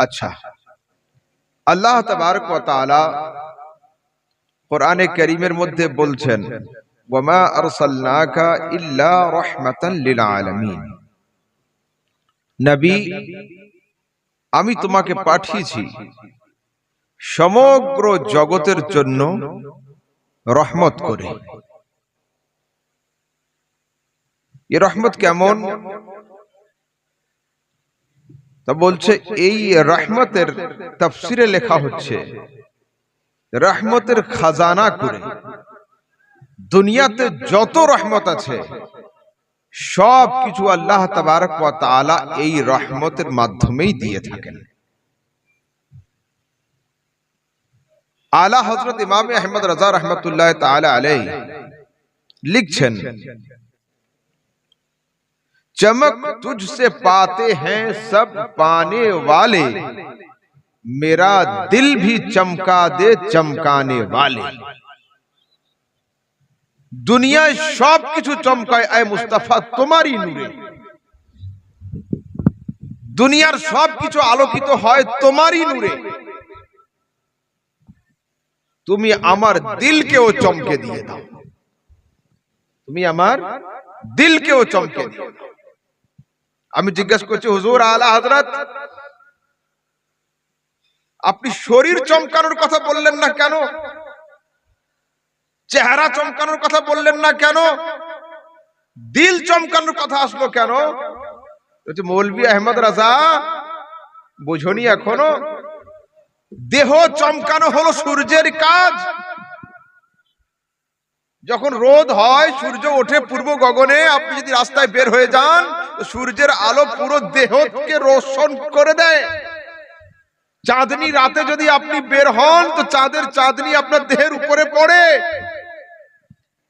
আচ্ছা, আল্লাহ তাবারক ওয়া তাআলা কোরআনে কারীমের মধ্যে বলছেন, ওয়ামা আরসালনাকা ইল্লা রাহমাতাল লিল আলামিন। নবী, আমি তোমাকে পাঠিয়েছি সমগ্র জগতের জন্য রহমত করে। এই রহমত কেমন? তা বলছে এই রহমতের তাফসিরে লেখা হচ্ছে রহমতের খাজানা করে। দুনিয়াতে যত রহমত আছে সব কিছু আল্লাহ তাবারক ওয়া তাআলা এই রহমতের মাধ্যমেই দিয়ে থাকেন। আলা হযরত ইমাম আহমদ রাজা রাহমাতুল্লাহ তাআলা আলাইহি লিখছেন, चमक तुझसे पाते हैं सब पाने वाले, मेरा दिल भी चमका दे चमकाने वाले। দুনিয়ায় সব কিছু চমকায় আয় মুস্তাফা তোমারই নূরে। দুনিয়ার সব কিছু আলোকিত হয় তোমারই নূরে। তুমি আমার দিলকেও চমকে দিয়ে দাও, তুমি আমার দিলকেও চমকে দিয়ে দাও। আমি জিজ্ঞাসা করছি, হুজুর আলা হযরত, আপনি শরীর চমকানোর কথা বললেন না কেন? চেহারা চমকানোর কথা বললেন না কেন? দিল চমকানোর কথা আসলো কেন? মৌলভী আহমদ রাজা, বুঝনি এখনো? দেহ চমকানো হলো সূর্যের কাজ। যখন রোদ হয়, সূর্য ওঠে পূর্ব গগনে, আপনি যদি রাস্তায় বের হয়ে যান তো সূর্যের আলো পুরো দেহকে রোশন করে দেয়। চাঁদনি রাতে যদি আপনি বের হন তো চাঁদের চাঁদনি আপনার দেহের উপরে পড়ে।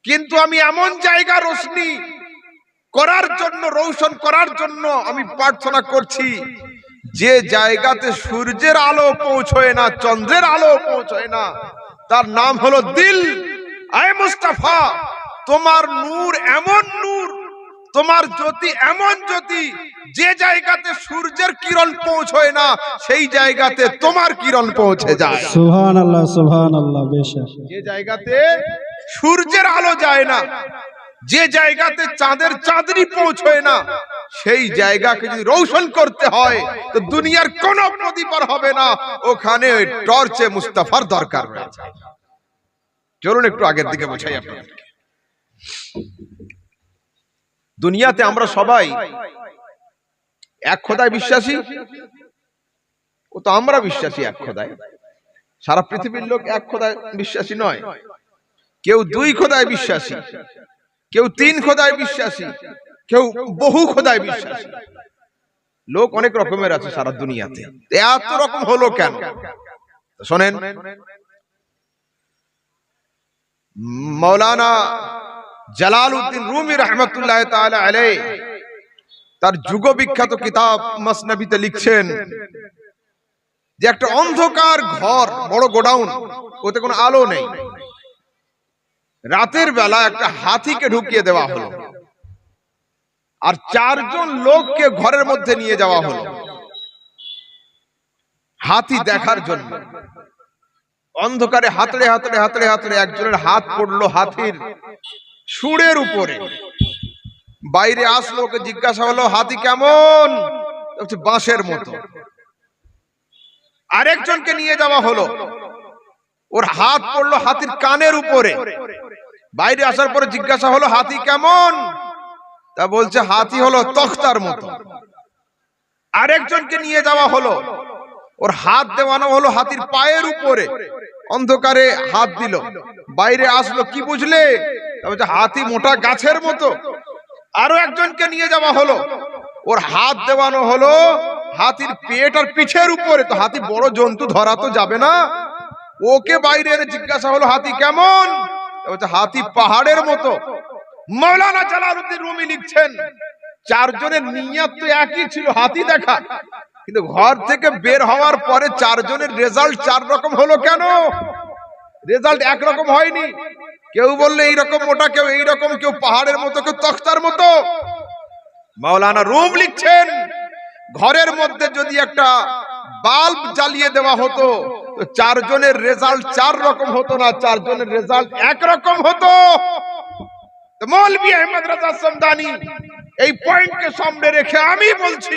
কিন্তু আমি এমন জায়গা রোশনি করার জন্য, রৌশন করার জন্য আমি প্রার্থনা করছি যে জায়গাতে সূর্যের আলো পৌঁছয় না, চন্দ্রের আলো পৌঁছয় না, তার নাম হলো দিল। আয় মুস্তাফা, তোমার নূর এমন নূর, তোমার জ্যোতি এমন জ্যোতি, যে জায়গাতে সূর্যের কিরণ পৌঁছয় না সেই জায়গাতে তোমার কিরণ পৌঁছে যায়। সুবহানাল্লাহ, সুবহানাল্লাহ। বেশক যে জায়গাতে সূর্যের আলো যায় না, যে জায়গাতে চাঁদের চাঁদনি পৌঁছয় না, সেই জায়গাকে যদি রৌশন করতে হয় তো দুনিয়ার কোন প্রদীপ হবে না, ওখানে টর্চে মুস্তাফার দরকার রয়েছে। চলুন একটু আগের দিকে বোঝাই আপনাদেরকে। দুনিয়াতে আমরা সবাই এক খোদায় বিশ্বাসী। ও তো আমরা বিশ্বাসী এক খোদায়। সারা পৃথিবীর লোক এক খোদায় বিশ্বাসী নয়। কেউ দুই খোদায় বিশ্বাসী, কেউ তিন খোদায় বিশ্বাসী, কেউ বহু খোদায় বিশ্বাসী। লোক অনেক রকমের আছে সারা দুনিয়াতে। এত রকম হলো কেন? শোনেন, মৌলানা জালালউদ্দিন রুমি রহমতুল্লাহ তাআলা আলাইহি তার যুগ বিখ্যাত কিতাব মসনবিতে লিখছেন যে একটা অন্ধকার ঘর, বড় গোডাউন, ওতে কোনো আলো নেই। রাতের বেলা একটা হাতিকে ঢুকিয়ে দেওয়া হলো আর চারজন লোককে ঘরের মধ্যে নিয়ে যাওয়া হলো হাতি দেখার জন্য। অন্ধকারে হাতড়ে হাতড়ে হাতড়ে হাতড়ে একজনের হাত পড়লো হাতির শুঁড়ের উপরে। বাইরে আসলো, ওকে জিজ্ঞাসা হলো হাতি কেমন? বাঁশের মতো। আরেকজনকে নিয়ে যাওয়া হলো, ওর হাত পড়লো হাতির কানের উপরে। বাইরে আসার পরে জিজ্ঞাসা হলো হাতি কেমন? তা বলছে হাতি হলো তখতার মতো। আরেকজনকে নিয়ে যাওয়া হলো, ওর হাত দেওয়ানো হলো হাতির পায়ের উপরে। অন্ধকারে হাত দিল, বাইরে আসলো, কি বুঝলে? হাতি মোটা গাছের মতো। আরো একজনকে নিয়ে যাওয়া হলো, ওর হাত দেওয়ানো হলো হাতির পেট আর পিঠের উপরে। তো হাতি বড় জন্তু, ধরা তো যাবে না। ওকে বাইরে এনে জিজ্ঞাসা হলো হাতি কেমন? হাতি পাহাড়ের মতো। মৌলানা জালালউদ্দিন রুমি লিখছেন চারজনের নিয়ত তো একই ছিল, হাতি দেখা। কিন্তু ঘর থেকে বের হওয়ার পরে চারজনের রেজাল্ট চার রকম হলো কেন? রেজাল্ট একরকম হয়নি। কেউ বললে এইরকম মোটা, কেউ এইরকম, কেউ পাহাড়ের মতো, কেউ তখতার মতো। মাওলানা রুম লিখছেন ঘরের মধ্যে যদি একটা বাল্ব জ্বালিয়ে দেওয়া হতো তো চারজনের রেজাল্ট চার রকম হতো না, চারজনের রেজাল্ট একরকম হতো। মৌলভী আহমদ রাজা সমদানি এই পয়েন্টকে সামনে রেখে আমি বলছি,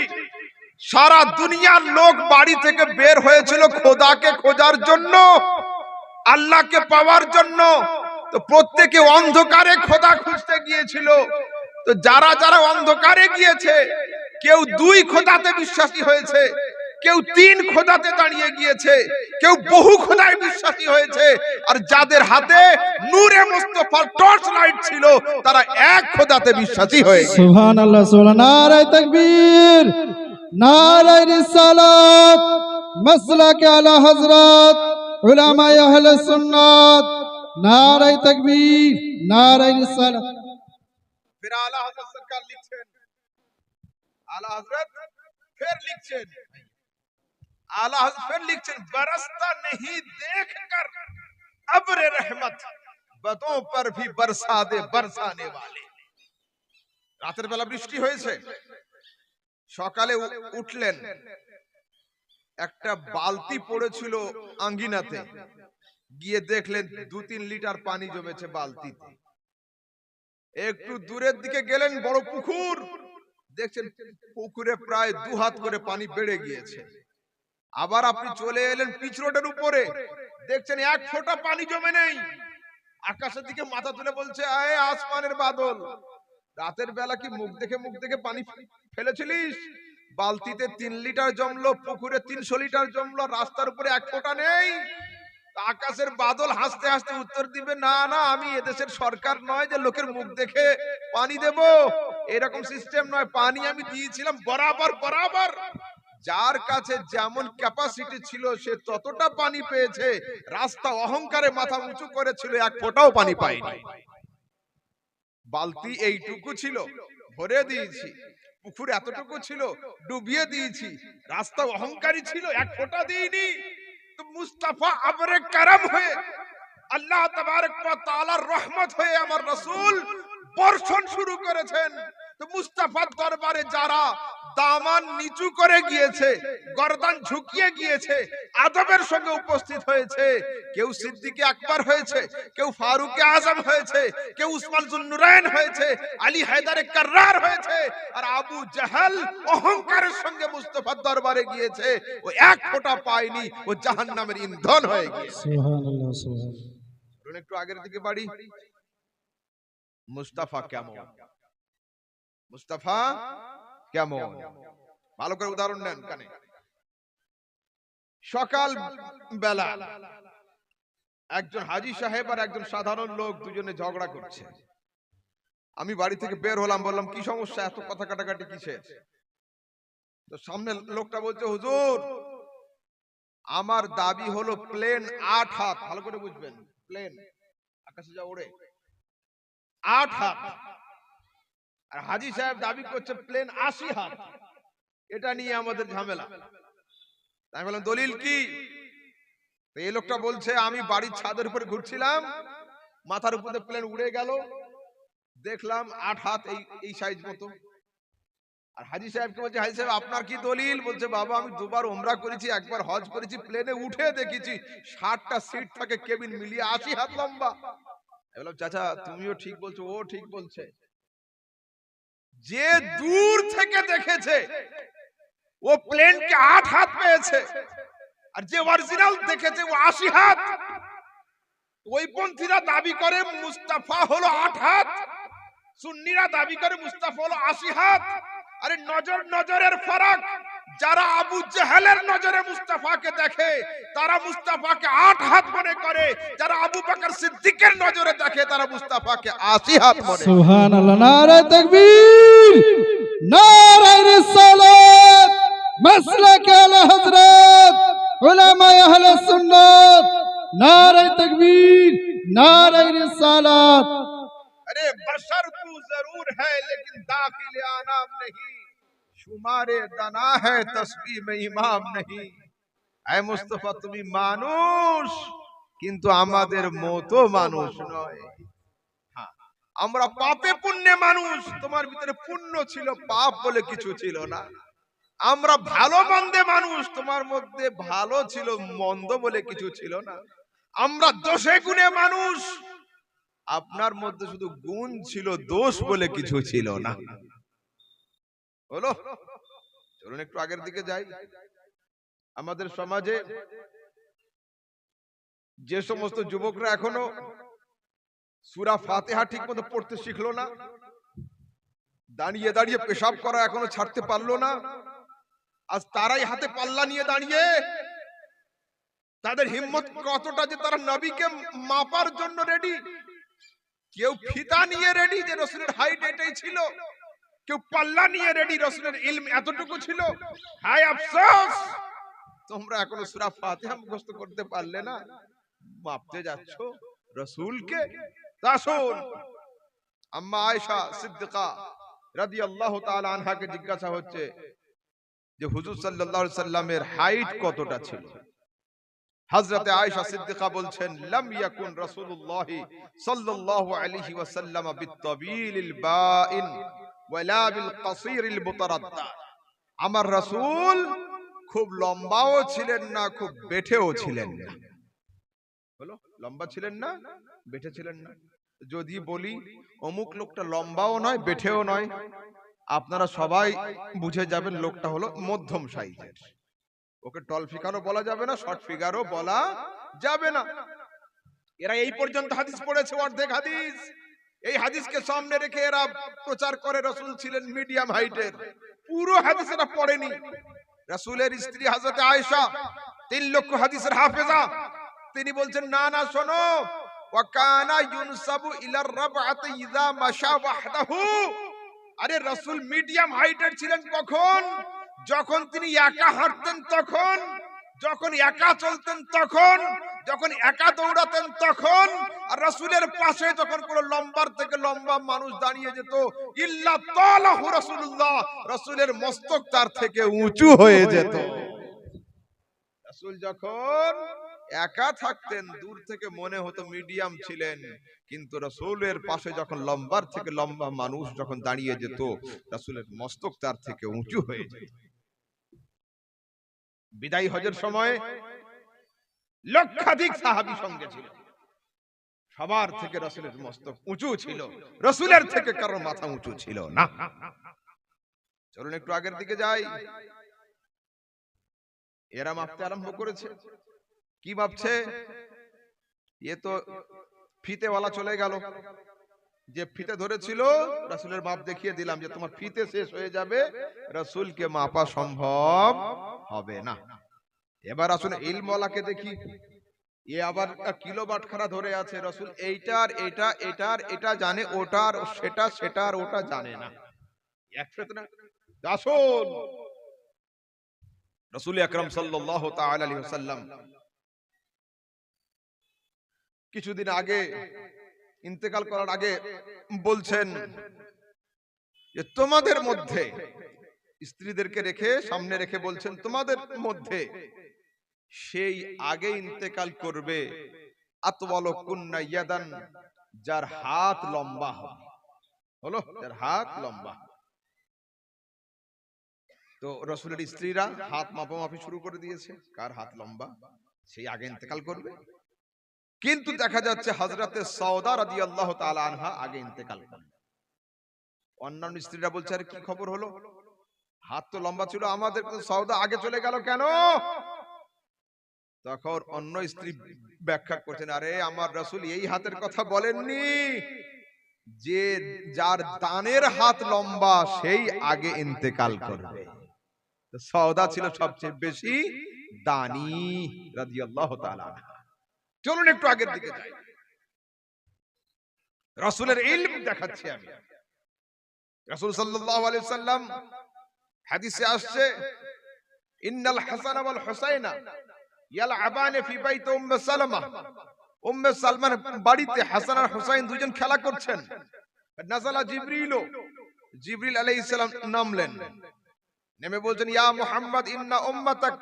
সারা দুনিয়ার লোক বাড়ি থেকে বের হয়েছিল খোদাকে খোঁজার জন্য, আল্লাহকে পাওয়ার জন্য। তো প্রত্যেকে অন্ধকারে খোদা খুঁজতে গিয়েছিল। তো যারা যারা অন্ধকারে গিয়েছে, কেউ দুই খোদাতে বিশ্বাসী হয়েছে, কেউ তিন খোদাতে দাঁড়িয়ে গিয়েছে, কেউ বহু খোদায় বিশ্বাসী হয়েছে। আর যাদের হাতে নূরে মুস্তাফার টর্চ লাইট ছিল তারা এক খোদাতে বিশ্বাসী হয়েছে। সুবহানাল্লাহ সুবহান নারায়ে তাকবীর নারায়ে রিসালাত মাসলাক আলা হযরত উলামায়ে আহলে সুন্নাত নারায়ে তাকবীর নারায়ে রিসালাত। फिर आला हजरत सरकार लिखছেন, आला हजरत फिर लिखছেন, आला हजरत फिर लिखছেন, बरसता नहीं देखकर अब्र रहमत बदों पर भी बरसा दे बरसाने वाले। রাতের বেলা বৃষ্টি হয়েছে, সকালে উঠলেন, একটা বালতি পড়েছিল আঙ্গিনাতে, গিয়ে দেখলেন 2-3 লিটার পানি জমেছে বালতিতে। একটু দূরের দিকে গেলেন, বড় পুকুর দেখছেন, পুকুরে প্রায় 2 হাত করে পানি বেড়ে গিয়েছে। আবার আপনি চলে এলেন পিচ রোডের উপরে, দেখছেন 1 ফোঁটা পানি জমে নেই। আকাশের দিকে মাথা তুলে বলছে, আয় আসমানের বাদল, রাতের বেলা কি মুখ দেখে পানি ফেলেছিলিস? বালতিতে 3 লিটার জমলো, পুকুরে 300 লিটার জমলো, রাস্তার উপরে 1 ফোঁটা নেই। আকাশের বাদল হাসতে হাসতে উত্তর দিবে, না না, আমি এদেশের সরকার নয় যে লোকের মুখ দেখে পানি দেব, এরকম সিস্টেম নয়। পানি আমি দিয়েছিলাম বরাবর বরাবর। যার কাছে যেমন ক্যাপাসিটি ছিল সে ততটা পানি পেয়েছে। রাস্তা অহংকারে মাথা উঁচু করেছিল, 1 ফোঁটাও পানি পায়নি। বালতি এইটুকু ছিল, ভরে দিয়েছি। পুকুর এতটুকু ছিল, ডুবিয়ে দিয়েছি। রাস্তা অহংকারী ছিল, 1 ফোঁটা দিইনি। তো মুস্তাফা আবরে করম হয়ে, আল্লাহ তাবারক ওয়া তাআলার রহমত হয়ে আমার রাসূল বর্ষণ শুরু করেছেন। তো মুস্তাফার দরবারে যারা দামান নিচু করে গিয়েছে, গর্দান ঝুঁকিয়ে গিয়েছে, আদবের সঙ্গে উপস্থিত হয়েছে, কেউ সিদ্দিকে আকবর হয়েছে, কেউ ফারুকে আজম হয়েছে, কেউ উসমান জুন্নুরাইন হয়েছে, আলী হায়দারে কাররার হয়েছে, আর আবু জাহেল অহংকারের সঙ্গে মুস্তাফার দরবারে গিয়েছে, ও 1 ফোঁটা পায়নি, ও জাহান্নামের ইন্ধন হয়ে গিয়েছে। সুবহানাল্লাহ সুবহানাল্লাহ। একটু আগের দিকে বাড়ি, মুস্তাফা কেমন, মুস্তাফা কেমন, ভালো করে উদাহরণ নেন কানে। সকাল বেলা একজন হাজী সাহেব আর একজন সাধারণ লোক দুজনে ঝগড়া করছে। আমি বাড়ি থেকে বের হলাম, বললাম কি সমস্যা, এত কথা কাটাকাটি কিসের? তো সামনে লোকটা বলছে, হুজুর আমার দাবি হলো প্লেন 8 হাত, ভালো করে বুঝবেন, প্লেন আকাশে যা ওড়ে 8 হাত, আর হাজী সাহেব দাবি করছে প্লেন 80 হাত। এটা নিয়ে আমাদের ঝামেলা। আমি বললাম দলিল কি? এই লোকটা বলছে, আমি বাড়ির ছাদের উপরে ঘুরছিলাম, মাথার উপরে প্লেন উড়ে গেল, দেখলাম 8 হাত, এই সাইজ মতো। আর হাজী সাহেবকে বলছে, হাজী সাহেব আপনার কি দলিল? বলছে, বাবা আমি 2 বার উমরা করেছি, 1 বার হজ করেছি, প্লেনে উঠে দেখেছি 60টা সিট থাকে, কেবিন মিলিয়ে 80 হাত লম্বা। আমি বললাম চাচা তুমিও ঠিক বলছো, ও ঠিক বলছে। যে দূর থেকে দেখেছে ও প্লেনকে 8 হাত পেয়েছে, আর যে অরিজিনাল দেখেছে ও 80 হাত। ওই পন্থীরা দাবি করে মুস্তাফা হলো 8 হাত, সুন্নিরা দাবি করে মুস্তাফা হলো 80 হাত। আরে নজরের ফারাক। যারা আবু জাহেলের নজরে মুস্তাফাকে দেখে তারা মুস্তাফাকে 8 হাত মনে করে, যারা আবু বকর সিদ্দিকের নজরে দেখে তারা মুস্তাফাকে 80 হাত মনে। সুবহানাল্লাহ নারায়ে তাকবীর নারায়ে রিসালাত মাসলাক আলা হযরত উলামায়ে আহলে সুন্নাত নারায়ে তাকবীর নারায়ে রিসালাত। अरे बशर तू जरूर है लेकिन दाखिल आनाम नहीं, शुमारे दना है तस्बीह में इमाम नहीं। ऐ मुस्तफा তুমি মানুষ কিন্তু আমাদের মতো মানুষ নয়। হ্যাঁ, আমরা পাপে পুণ্যে মানুষ, তোমার ভিতরে পুণ্য ছিল, পাপ বলে কিছু ছিল না। আমরা ভালো মন্দে মানুষ, তোমার মধ্যে ভালো ছিল, মন্দ বলে কিছু ছিল না। আমরা দোষে গুণে মানুষ, আপনার মধ্যে শুধু গুণ ছিল, দোষ বলে কিছু ছিল না। হলো? চলুন একটু আগের দিকে যাই। আমাদের সমাজে যে সমস্ত যুবকরা এখনো সূরা ফাতিহা ঠিক মতো পড়তে শিখলো না, দাঁড়িয়ে দাঁড়িয়ে পেশাব করা এখনো ছাড়তে পারলো না, আজ তারাই হাতে পাল্লা নিয়ে দাঁড়িয়ে, তাদের হিম্মত কতটা যে তারা নবীকে মাপার জন্য রেডি। কেউ ফিতা নিয়ে রেডি যে রাসূলের হাইট এটাই ছিল, কেউ পাল্লা নিয়ে রেডি রাসূলের ইলম এতটুকু ছিল। হায় আফসোস, তোমরা এখনো সূরা ফাতিহা মুখস্থ করতে পারলে না, মাপতে যাচ্ছ রাসূলকে। আসুন, আম্মা আয়েশা সিদ্দিকা রাদিয়াল্লাহু তাআলা আনহাকে জিজ্ঞাসা হচ্ছে যে হুজুর সাল্লাল্লাহু আলাইহি সাল্লামের হাইট কতটা ছিল। হযরতে আয়েশা সিদ্দিকা বলছেন, লাম ইয়াকুন রাসূলুল্লাহ সাল্লাল্লাহু আলাইহি ওয়াসাল্লাম বিত-তাবিলিল বাইন ওয়ালা বিল কাসীরিল মুতারাদ্দা। আমার রাসূল খুব লম্বাও ছিলেন না, খুব বেঁটেও ছিলেন না। বলো, লম্বা ছিলেন না, বেঁটে ছিলেন না। যদি বলি অমুক লোকটা লম্বাও নয়, বেঁটেও নয়, আপনারা সবাই বুঝে যাবেন লোকটা হলো মধ্যম সাইজের। ওকে টল ফিগারও বলা যাবে না, শর্ট ফিগারও বলা যাবে না। এরা এই পর্যন্ত হাদিস পড়েছে, অর্ধেক হাদিস। এই হাদিসকে সামনে রেখে এরা প্রচার করে রাসূল ছিলেন মিডিয়াম হাইটের। পুরো হাদিস এরা পড়েনি। রাসূলের স্ত্রী হযরত আয়েশা 3 লক্ষ হাদিসের হাফেজা, তিনি বলছেন না না শোনো, ওয়া কানা ইউনসাবু ইলার রাবআতি ইযা মাশা ওয়াহদাহু। আরে রাসূল মিডিয়াম হাইটের ছিলেন কখন? যখন তিনি একা হাঁটতেন তখন, যখন একা চলতেন তখন, যখন একা দৌড়াতেন তখন। আর রাসূলের পাশে যখন কোন লম্বার থেকে লম্বা মানুষ দাঁড়িয়ে যেত, ইল্লা তালাহু রাসূলুল্লাহ, রাসূলের মস্তক তার থেকে উঁচু হয়ে যেত। রাসূল যখন একা থাকতেন দূর থেকে মনে হতো মিডিয়াম ছিলেন, কিন্তু রাসূলের পাশে যখন লম্বার থেকে লম্বা মানুষ যখন দাঁড়িয়ে যেত, রাসূলের মস্তক তার থেকে উঁচু হয়ে যেত। বিদায় হজের সময় লক্ষাধিক সাহাবী সঙ্গে ছিল, সবার থেকে রাসূলের মস্তক উঁচু ছিল, রাসূলের থেকে কারো মাথা উঁচু ছিল না। চলুন একটু আগের দিকে যাই। এরা মাপতে আরম্ভ করেছে। কি ভাবছে? এ তো ফিতেওয়ালা চলে গেল, যে ফিতে ধরেছিল রাসূলের মাপ দেখিয়ে দিলাম যে তোমার ফিতে শেষ হয়ে যাবে, রাসূলকে মাপা সম্ভব হবে না। এবার আসুন ইলমওয়ালাকে দেখি, এ আবার কিলো বাটখারা ধরে আছে। রাসূল এইটার এটা এটার এটা জানে, ওটার সেটা সেটার ওটা জানে না। একসাথে না। আসুন রাসূল আকরাম সাল্লাল্লাহু তাআলা আলাইহি ওয়াসাল্লাম কিছুদিন আগে ইন্তেকাল করার আগে বলছেন যে তোমাদের মধ্যে, স্ত্রীদেরকে রেখে সামনে রেখে বলছেন, তোমাদের মধ্যে সেই আগে ইন্তেকাল করবে আতওয়ালু কুন্না ইয়াদান, যার হাত লম্বা হবে। হলো, যার হাত লম্বা। তো রাসূলের স্ত্রীরা হাত মাপামাপি শুরু করে দিয়েছে, কার হাত লম্বা সেই আগে ইন্তেকাল করবে। কিন্তু দেখা যাচ্ছে হযরতে সাউদা রাদিয়াল্লাহু তাআলা আনহা আগে ইন্তেকাল করলেন। অন্যান্য স্ত্রীরা বলছে, আরে কি খবর হলো, হাত তো লম্বা ছিল আমাদের, সাউদা আগে চলে গেল কেন? তখন অন্য স্ত্রী ব্যাখ্যা করছেন, আরে আমার রাসূল এই হাতের কথা বলেননি, যে যার দানের হাত লম্বা সেই আগে ইন্তেকাল করবে। সাউদা ছিল সবচেয়ে বেশি দানী রাদিয়াল্লাহু তাআলা আনহা। চলুন একটু আগের দিকে যাই। রাসূলের ইলম দেখাচ্ছি আমি। রাসূল সাল্লাল্লাহু আলাইহি ওয়াসাল্লাম হাদিসে আসছে, ইন্নাল হাসান ওয়াল হুসাইনা ইয়ালআবানে ফি বাইত উম্মে সালামা। উম্মে সালমার বাড়িতে হাসান আর হুসাইন দুজন খেলা করছেন। নাযালা জিবরিল, জিবরিল আলাইহিস সালাম নামলেন, নেমে বলছেন, ইয়া মুহাম্মদ ইন্না উম্মাতাক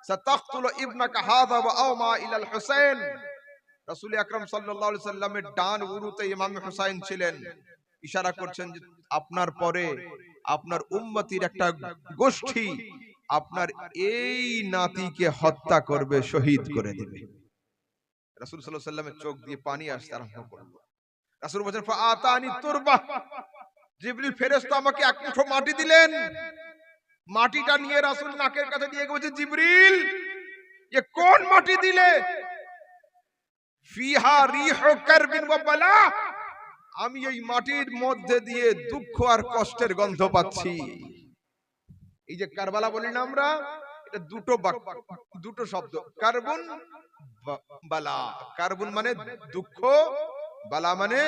সাতাকতুলু ইবনাকা হাযা ওয়া আওমা ইলাল হুসাইন। রাসূল আকরাম সাল্লাল্লাহু আলাইহি সাল্লামের ডান উরুতে ইমাম হুসাইন ছিলেন, ইশারা করছেন যে আপনার পরে আপনার উম্মতির একটা গোষ্ঠী আপনার এই নাতিকে হত্যা করবে, শহীদ করে দিবে। রাসূল সাল্লাল্লাহু আলাইহি ওয়াসাল্লামের চোখ দিয়ে পানি আসতে আরম্ভ করলো। রাসূল বলেন ফাআতানি তুরবা, জিবরিল ফেরেশতা আমাকে এক মুঠো মাটি দিলেন। মাটিটা নিয়ে রাসূল নাকের কাছে দিয়ে বলছে, জিবরিল এ কোন মাটি দিলে? ফিহা রিহু কারবিন ওয়া বালা, আমি এই মাটির মধ্যে দিয়ে দুঃখ আর কষ্টের গন্ধ পাচ্ছি। এই যে কারবালা বলি না আমরা, এটা দুটো শব্দ, কার্বন বালা। কার্বন মানে দুঃখ, বালা মানে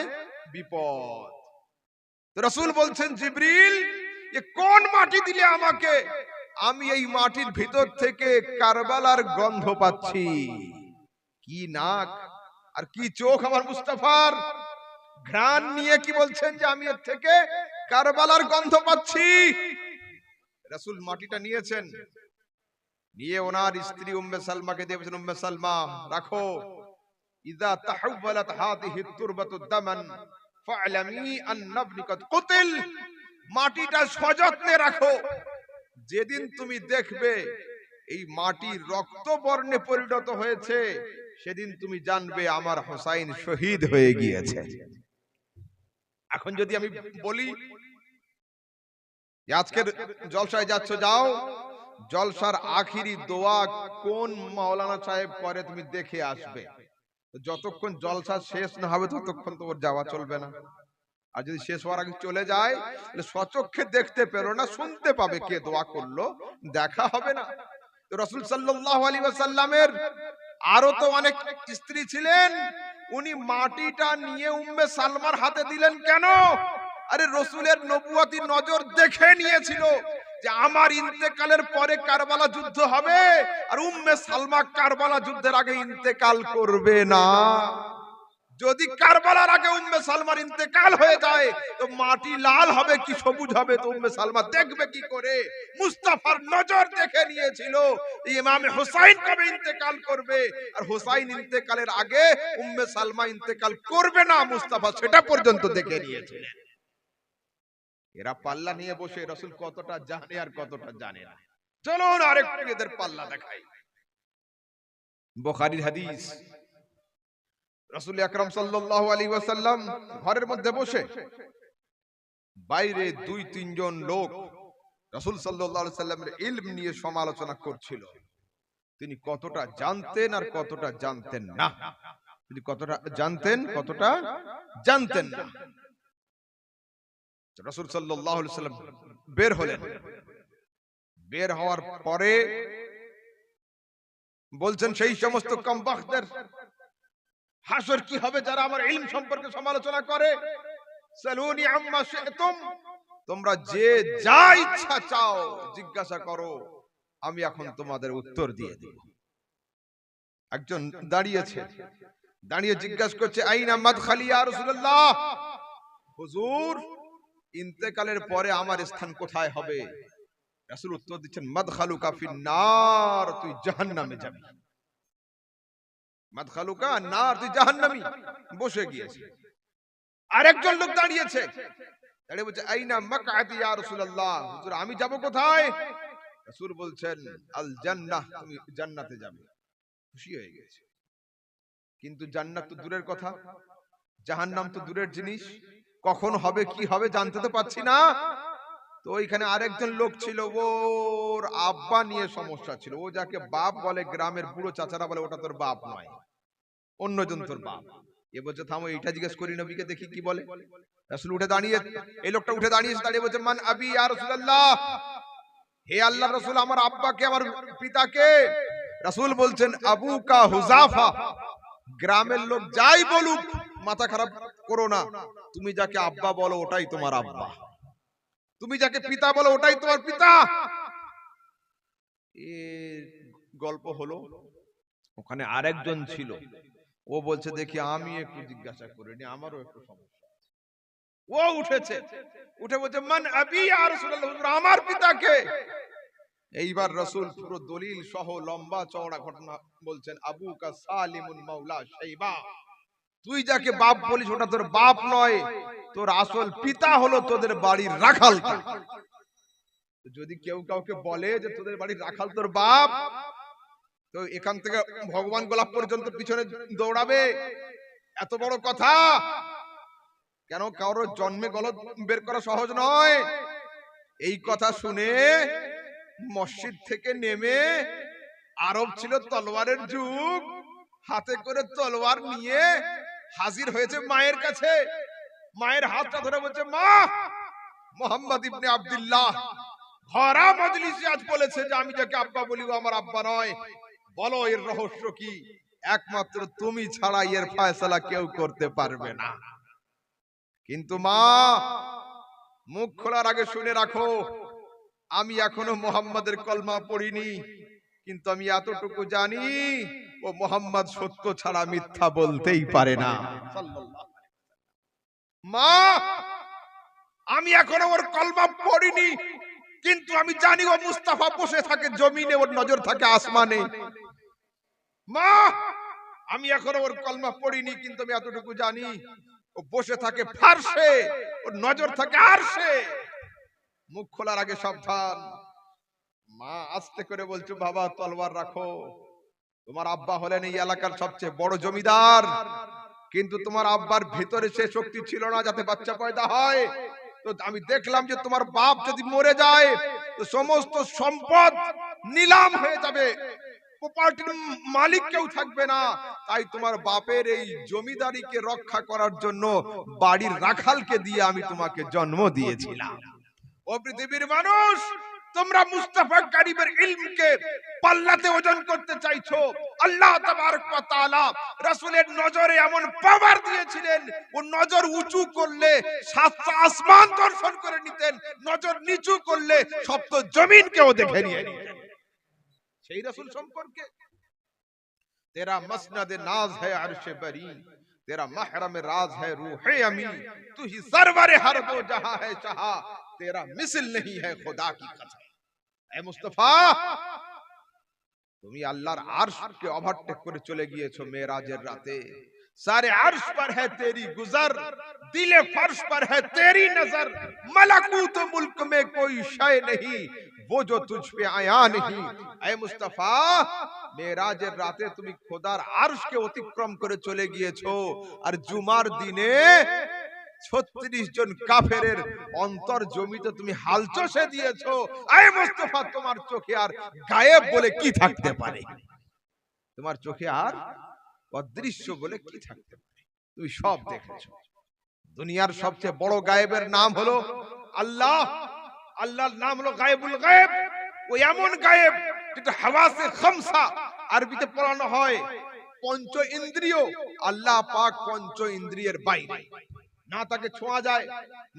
বিপদ। তো রাসূল বলছেন, জিবরিল এ কোন মাটি দিলে আমাকে? আমি এই মাটির ভিতর থেকে কারবালার গন্ধ পাচ্ছি। কি নাক আর কি চোখ আমার মুস্তাফার! ঘ্রাণ নিয়ে কি বলছেন যে আমি এর থেকে কারবালার গন্ধ পাচ্ছি। রাসূল মাটিটা নিয়েছেন, নিয়ে ওনার স্ত্রী উম্মে সালমাকে দিয়ে বলেছেন, উম্মে সালমা রাখো, ইযা তাহাওয়ালাত হাযিহি তুরবাতু দামান ফা'লামি আন্না ইবনি কাদ কুতিল। মাটিটা সযত্নে রাখো, যেদিন তুমি দেখবে এই মাটি রক্ত বর্ণে পরিণত হয়েছে, সেদিন তুমি জানবে আমার হোসাইন শহীদ হয়ে গিয়েছে। এখন যদি আমি বলি আজকের জলসায় যাচ্ছ, যাও, জলসার আখিরি দোয়া কোন মাওলানা সাহেব করে তুমি দেখে আসবে। যতক্ষণ জলসা শেষ না হবে ততক্ষণ তোমার যাওয়া চলবে না। আর যদি শেষ হওয়ার আগে চলে যায়, তাহলে স্বচক্ষে দেখতে পেলো না, শুনতে পাবে কে দোয়া করলো, দেখা হবে না। তো রাসূল সাল্লাল্লাহু আলাইহি ওয়াসাল্লামের আরো তো অনেক স্ত্রী ছিলেন, উনি মাটিটা নিয়ে উম্মে সালমার হাতে দিলেন কেন? আরে রাসূলের নবুয়তি নজর দেখে নিয়েছিল যে আমার ইন্তেকালের পরে কারবালা যুদ্ধ হবে, আর উম্মে সালমা কারবালা যুদ্ধের আগে ইন্তেকাল করবে না। যদি কারবালার আগে উম্মে সালমার ইন্তেকাল হয়ে যায়, তো মাটি লাল হবে কি সবুজ হবে, তো উম্মে সালমা দেখবে কি করে? মুস্তাফার নজর দেখে নিয়েছিল ইমামে হোসাইন কবে ইন্তেকাল করবে, আর হোসাইন ইন্তেকালের আগে উম্মে সালমা ইন্তেকাল করবে না, মুস্তাফা সেটা পর্যন্ত দেখে নিয়েছিলেন। এরা পাল্লা নিয়ে বসে রাসূল কতটা জানে আর কতটা জানে না। চলুন আরেকটু এদের পাল্লা দেখাই। বুখারীর হাদিস, রাসূল আকরাম সাল্লাল্লাহু আলাইহি ওয়াসাল্লাম ঘরের মধ্যে বসে, বাইরে 2-3 জন লোক রাসূল সাল্লাল্লাহু আলাইহি ওয়াসাল্লামের ইলম নিয়ে সমালোচনা করছিল। তিনি কতটা জানতেন আর কতটা জানতেন না, তিনি কতটা জানতেন কতটা জানতেন না। রাসূল সাল্লাল্লাহু আলাইহি ওয়াসাল্লাম বের হলেন। বের হওয়ার পরে বলছেন, সেই সমস্ত কমবখতদের হাসর কি হবে যারা আমার ইলম সম্পর্কে সমালোচনা করে। সালুনি আম্মা শি'তুম, তোমরা যে যা ইচ্ছা চাও জিজ্ঞাসা করো, আমি এখন তোমাদের উত্তর দিয়ে দেব। একজন দাঁড়িয়েছে, দাঁড়িয়ে জিজ্ঞাসা করছে, আইনা মাদখালি ইয়া রাসূলুল্লাহ, হুজুর ইন্তেকালের পরে আমার স্থান কোথায় হবে? রাসূল উত্তর দিচ্ছেন, মাদখালুকা ফিন নার, তুই জাহান্নামে যাবি। মাদখালুকা নার, তুই জাহান্নামী। বসে গিয়েছে। আরেকজন লোক দাঁড়িয়েছে, দাঁড়িয়ে বলছে, আইনা মাকআদি ইয়া রাসূলুল্লাহ, হুজুর আমি যাব কোথায়? রাসূল বলছেন, আল জান্নাহ, তুমি জান্নাতে যাবে। খুশি হয়ে গেছে। কিন্তু জান্নাত তো দূরের কথা, জাহান্নাম তো দূরের জিনিস, কখন হবে কি হবে জানতে তো পাচ্ছি না। তো ওইখানে আরেকজন লোক ছিল, ওর আব্বা নিয়ে সমস্যা ছিল। ও যাকে বাপ বলে, গ্রামের বুড়ো চাচারা বলে, ওটা তোর বাপ নয়, অন্যজন তোর বাপ। এ বলছে, থামো, এটা জিজ্ঞেস করি নবীকে, দেখি কি বলে। রাসূল উঠে দাঁড়িয়ে, এই লোকটা উঠে দাঁড়িয়েছে, দাঁড়িয়ে বলছে, মান আবি ইয়া রাসূলুল্লাহ, হে আল্লাহর রাসূল, আমার আব্বাকে, আমার পিতাকে। রাসূল বলছেন, আবুকা হুযাফা, গ্রামের লোক যাই বলুক মাথা খারাপ করো না, তুমি যাকে আব্বা বলো ওটাই তোমার আব্বা, তুমি যাকে পিতা বলো ওটাই তোমার পিতা। এর গল্প হলো। ওখানে আরেকজন ছিল, ও বলছে, দেখি আমি একটু জিজ্ঞাসা করিনি, আমারও একটু সমস্যা আছে। ও উঠেছে, উঠে বলছে, মান আবি ইয়া রাসূলুল্লাহ, হুজুর আমার পিতাকে। এইবার রাসূল পুরো দলিল সহ লম্বা চওড়া ঘটনা বলছেন, আবুকা সালিমুন মাওলা শাইবা, তুই যাকে বাপ বলিস ওটা তোর বাপ নয়, তোর আসল পিতা হলো তোদের বাড়ির রাখালটা। যদি কেউ কাউকে বলে যে তোদের বাড়ির রাখাল তোর বাপ, তো এখান থেকে ভগবান গোলাপ পর্যন্ত পিছনে দৌড়াবে। এত বড় কথা কেন? কারোর জন্মে গলদ বের করা সহজ নয়। এই কথা শুনে মসজিদ থেকে নেমে, আরব ছিল তলোয়ারের যুগ, হাতে করে তলোয়ার নিয়ে হাজির হয়েছে মায়ের কাছে। মায়ের হাতটা ধরে বলছে, মা, মোহাম্মদ ইবনে আব্দুল্লাহ ভরা মজলিসে আজ বলেছে যে আমি যাকে আব্বা বলি ও আমার আব্বা নয়। বলো এর রহস্য কি? একমাত্র তুমি ছাড়া এর ফয়সালা কেউ করতে পারবে না। কিন্তু মা, মুখ খোলার আগে শুনে রাখো, আমি এখনো মোহাম্মদের কলমা পড়িনি, কিন্তু আমি এতটুকু জানি ও মোহাম্মদ সত্য ছাড়া মিথ্যা বলতেই পারে না। মা, আমি এখনো ওর কলমা পড়িনি, কিন্তু আমি জানি ও মুস্তাফা বসে থাকে জমিনে, ওর নজর থাকে আসমানে। মা, আমি এখনো ওর কলমা পড়িনি, কিন্তু আমি এতটুকু জানি ও বসে থাকে ফারশে, ওর নজর থাকে আরশে। মুখ খোলার আগে সাবধান। মা আস্তে করে বলছো, বাবা তলোয়ার রাখো। তোমার আব্বা হলেন এই এলাকার সবচেয়ে বড় জমিদার, কিন্তু তোমার আব্বার ভিতরে সে শক্তি ছিল না যাতে বাচ্চা পয়দা হয়। তো আমি দেখলাম যে তোমার বাপ যদি মরে যায় তো সমস্ত সম্পদ নিলাম হয়ে যাবে, প্রপার্টির মালিক কেউ থাকবে না। তাই তোমার বাপের এই জমিদারিকে রক্ষা করার জন্য বাড়ির রাখালকে দিয়ে আমি তোমাকে জন্ম দিয়েছিলাম। ও পৃথিবীর মানুষ, তোমরা মুস্তাফা কারিমের ইলমকে পাল্লাতে ওজন করতে চাইছো। আল্লাহ তাবারক ওয়া তাআলা রাসূলের নজরে এমন পাওয়ার দিয়েছিলেন, ও নজর উঁচু করলে সাতটা আসমান দর্শন করে নিতেন, নজর নিচু করলে সপ্ত জমিনকেও দেখে নিয়ে নিতেন। সেই রাসূল সম্পর্কে, তেরা মসনদে নাজ হ্যায় আরশে বরি, तेरा महरम राज है रूहे अमी, तू ही सरवरे हर दो जहां है शाह, तेरा मिसल नहीं है खुदा की कसम। ए मुस्तफा, তুমি আল্লাহর আরশকে ওভারটেক করে চলে গিয়েছো মেরাজের রাতে। सारे अर्श पर है तेरी गुजर, दिले फर्श पर है तेरी नजर, मलकूत मुल्क में कोई शय नहीं, वो जो तुझ पे आया नहीं। ऐ मुस्तफा, মেরাজের রাতে তুমি খোদার আরশকে অতিক্রম করে চলে গিয়েছো, আর জুমার দিনে 36 জন কাফেরের অন্তর জমিতে তুমি হালচষে দিয়েছো। ऐ মুস্তাফা, তোমার চোখে আর গায়েব বলে কি থাকতে পারে? তোমার চোখে আর অদৃশ্য বলে কি থাকতে পারে? তুমি সব দেখেছো। দুনিয়ার সবচেয়ে বড় গায়েবের নাম হলো আল্লাহ। আল্লাহর নাম হলো গায়েবুল গায়েব। ও এমন গায়েব যেটা হাওয়াসে খামসা আরবিতে পড়ানো হয়, পঞ্চ ইন্দ্রিয়। আল্লাহ পাক পঞ্চ ইন্দ্রিয়ের বাইরে, না তাকে ছোঁয়া যায়,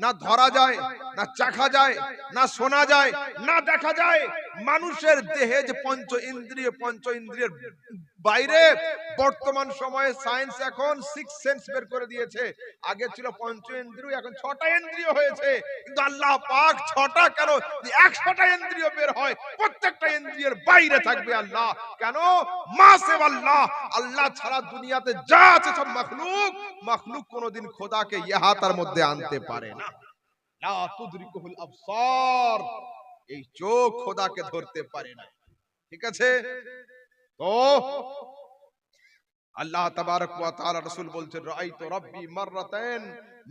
না ধরা যায়, না চাখা যায়, না শোনা যায়, না দেখা যায়। মানুষের দেহে যে পঞ্চ ইন্দ্রিয়ের বাইরে, বর্তমান সময়ে সায়েন্স এখন 6 সেন্স বের করে দিয়েছে। আগে ছিল পঞ্চ ইন্দ্রিয়, এখন 6টা ইন্দ্রিয় হয়েছে। কিন্তু আল্লাহ পাক 6টা কেন, 100টা ইন্দ্রিয় বের হয়, প্রত্যেকটা ইন্দ্রিয়ের বাইরে থাকবে আল্লাহ। কেন? মাসে আল্লাহ, আল্লাহ ছাড়া দুনিয়াতে যা আছে সব মাখলুক কোনোদিন খোদাকে ইহাতার মধ্যে আনতে পারে না। লা তুদরিকুল আবসার, এই চোখ খোদাকে ধরতে পারে না। ঠিক আছে? তো আল্লাহ তাবারক ওয়া তাআলা রাসূল বলছেন, রাআইতু রাব্বি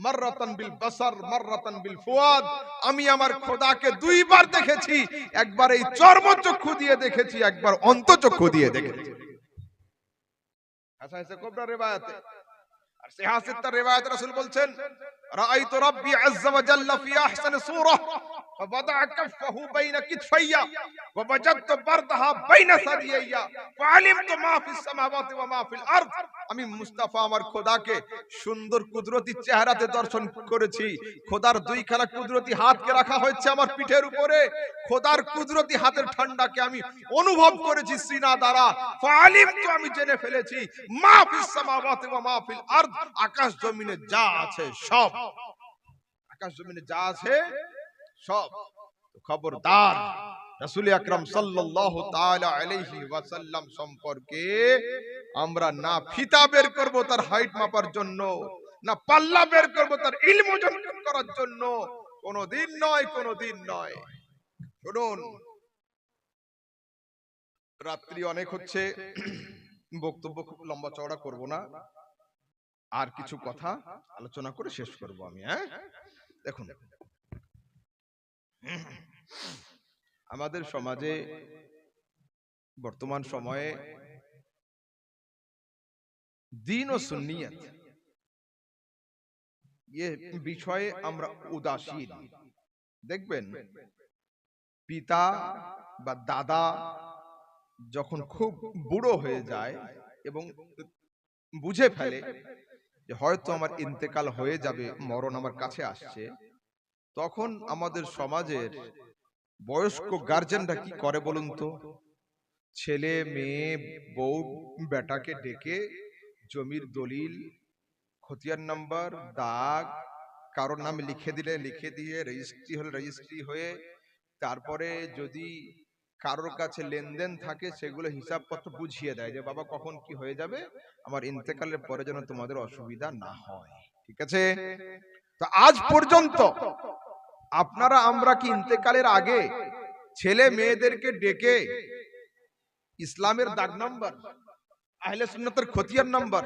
মাররাতান বিল বাসার মাররাতান বিল ফুয়াদ। আমি আমার খোদাকে দুইবার দেখেছি, একবার এই চর্মচক্ষু দিয়ে দেখেছি, একবার অন্তচক্ষু দিয়ে দেখেছি। ऐसा ऐसे कोबरा रिवायत है। और सियासत रिवायत रसूल बोलছেন, রাআইতু রাব্বি আযজা ওয়া জাল্লা ফি আহসানি সূরা فوضع كفه بين كتفي ووجدت بردها بين ثديي فعلمت ما في السماوات وما في الارض। আমি মুস্তাফা আমার খোদাকে সুন্দর কুদরতি চেহারাতে দর্শন করেছি। খোদার দুইখানা কুদরতি হাতকে রাখা হয়েছে আমার পিঠের উপরে। খোদার কুদরতি হাতের ঠান্ডাকে আমি অনুভব করেছি সিনা দ্বারা। ফালিমতু, আমি জেনে ফেলেছি, মা ফিস সামাওয়াতি ওয়া মা ফিল আরদ, আকাশ জমিনে যা আছে সব, আকাশ জমিনে যা আছে সব। খবরদার, রাসূল আকরাম সাল্লাল্লাহু তাআলা আলাইহি ওয়াসাল্লাম সম্পর্কে আমরা না ফিতা বের করব তার হাইট মাপার জন্য, না পাল্লা বের করব তার ইলম ওজন করার জন্য, কোনদিন নয়, কোনদিন নয়। শুনুন, রাত্রি অনেক হচ্ছে, বক্তব্য খুব লম্বা চওড়া করব না, আর কিছু কথা আলোচনা করে শেষ করব আমি। হ্যাঁ, দেখুন, আমাদের সমাজে বর্তমান সময়ে দ্বীন ও সুন্নিয়ত এ বিষয়ে আমরা উদাসীন। দেখবেন, পিতা বা দাদা যখন খুব বুড়ো হয়ে যায় এবং বুঝে ফেলে যে হয়তো আমার ইন্তেকাল হয়ে যাবে, মরণ আমার কাছে আসছে, তখন আমাদের সমাজের বয়স্ক গার্জেনরা কি করে বলুন তো? ছেলে, মেয়ে, বউ, বেটাকে ডেকে জমির দলিল, খতিয়ান নাম্বার, দাগ, কারোর নামে লিখে দিলে লিখে দিয়ে, রেজিস্ট্রি হলে রেজিস্ট্রি হয়ে, তারপরে যদি কারোর কাছে লেনদেন থাকে সেগুলো হিসাবপত্র বুঝিয়ে দেয় যে বাবা কখন কি হয়ে যাবে, আমার ইন্তেকালের পরে যেন তোমাদের অসুবিধা না হয়। ঠিক আছে? তো আজ পর্যন্ত আপনারা আমরা কি ইন্তেকালের আগে ছেলে মেয়েদেরকে ডেকে ইসলামের দাগ নাম্বার, আহলে সুন্নাতের খতিয়ান নাম্বার,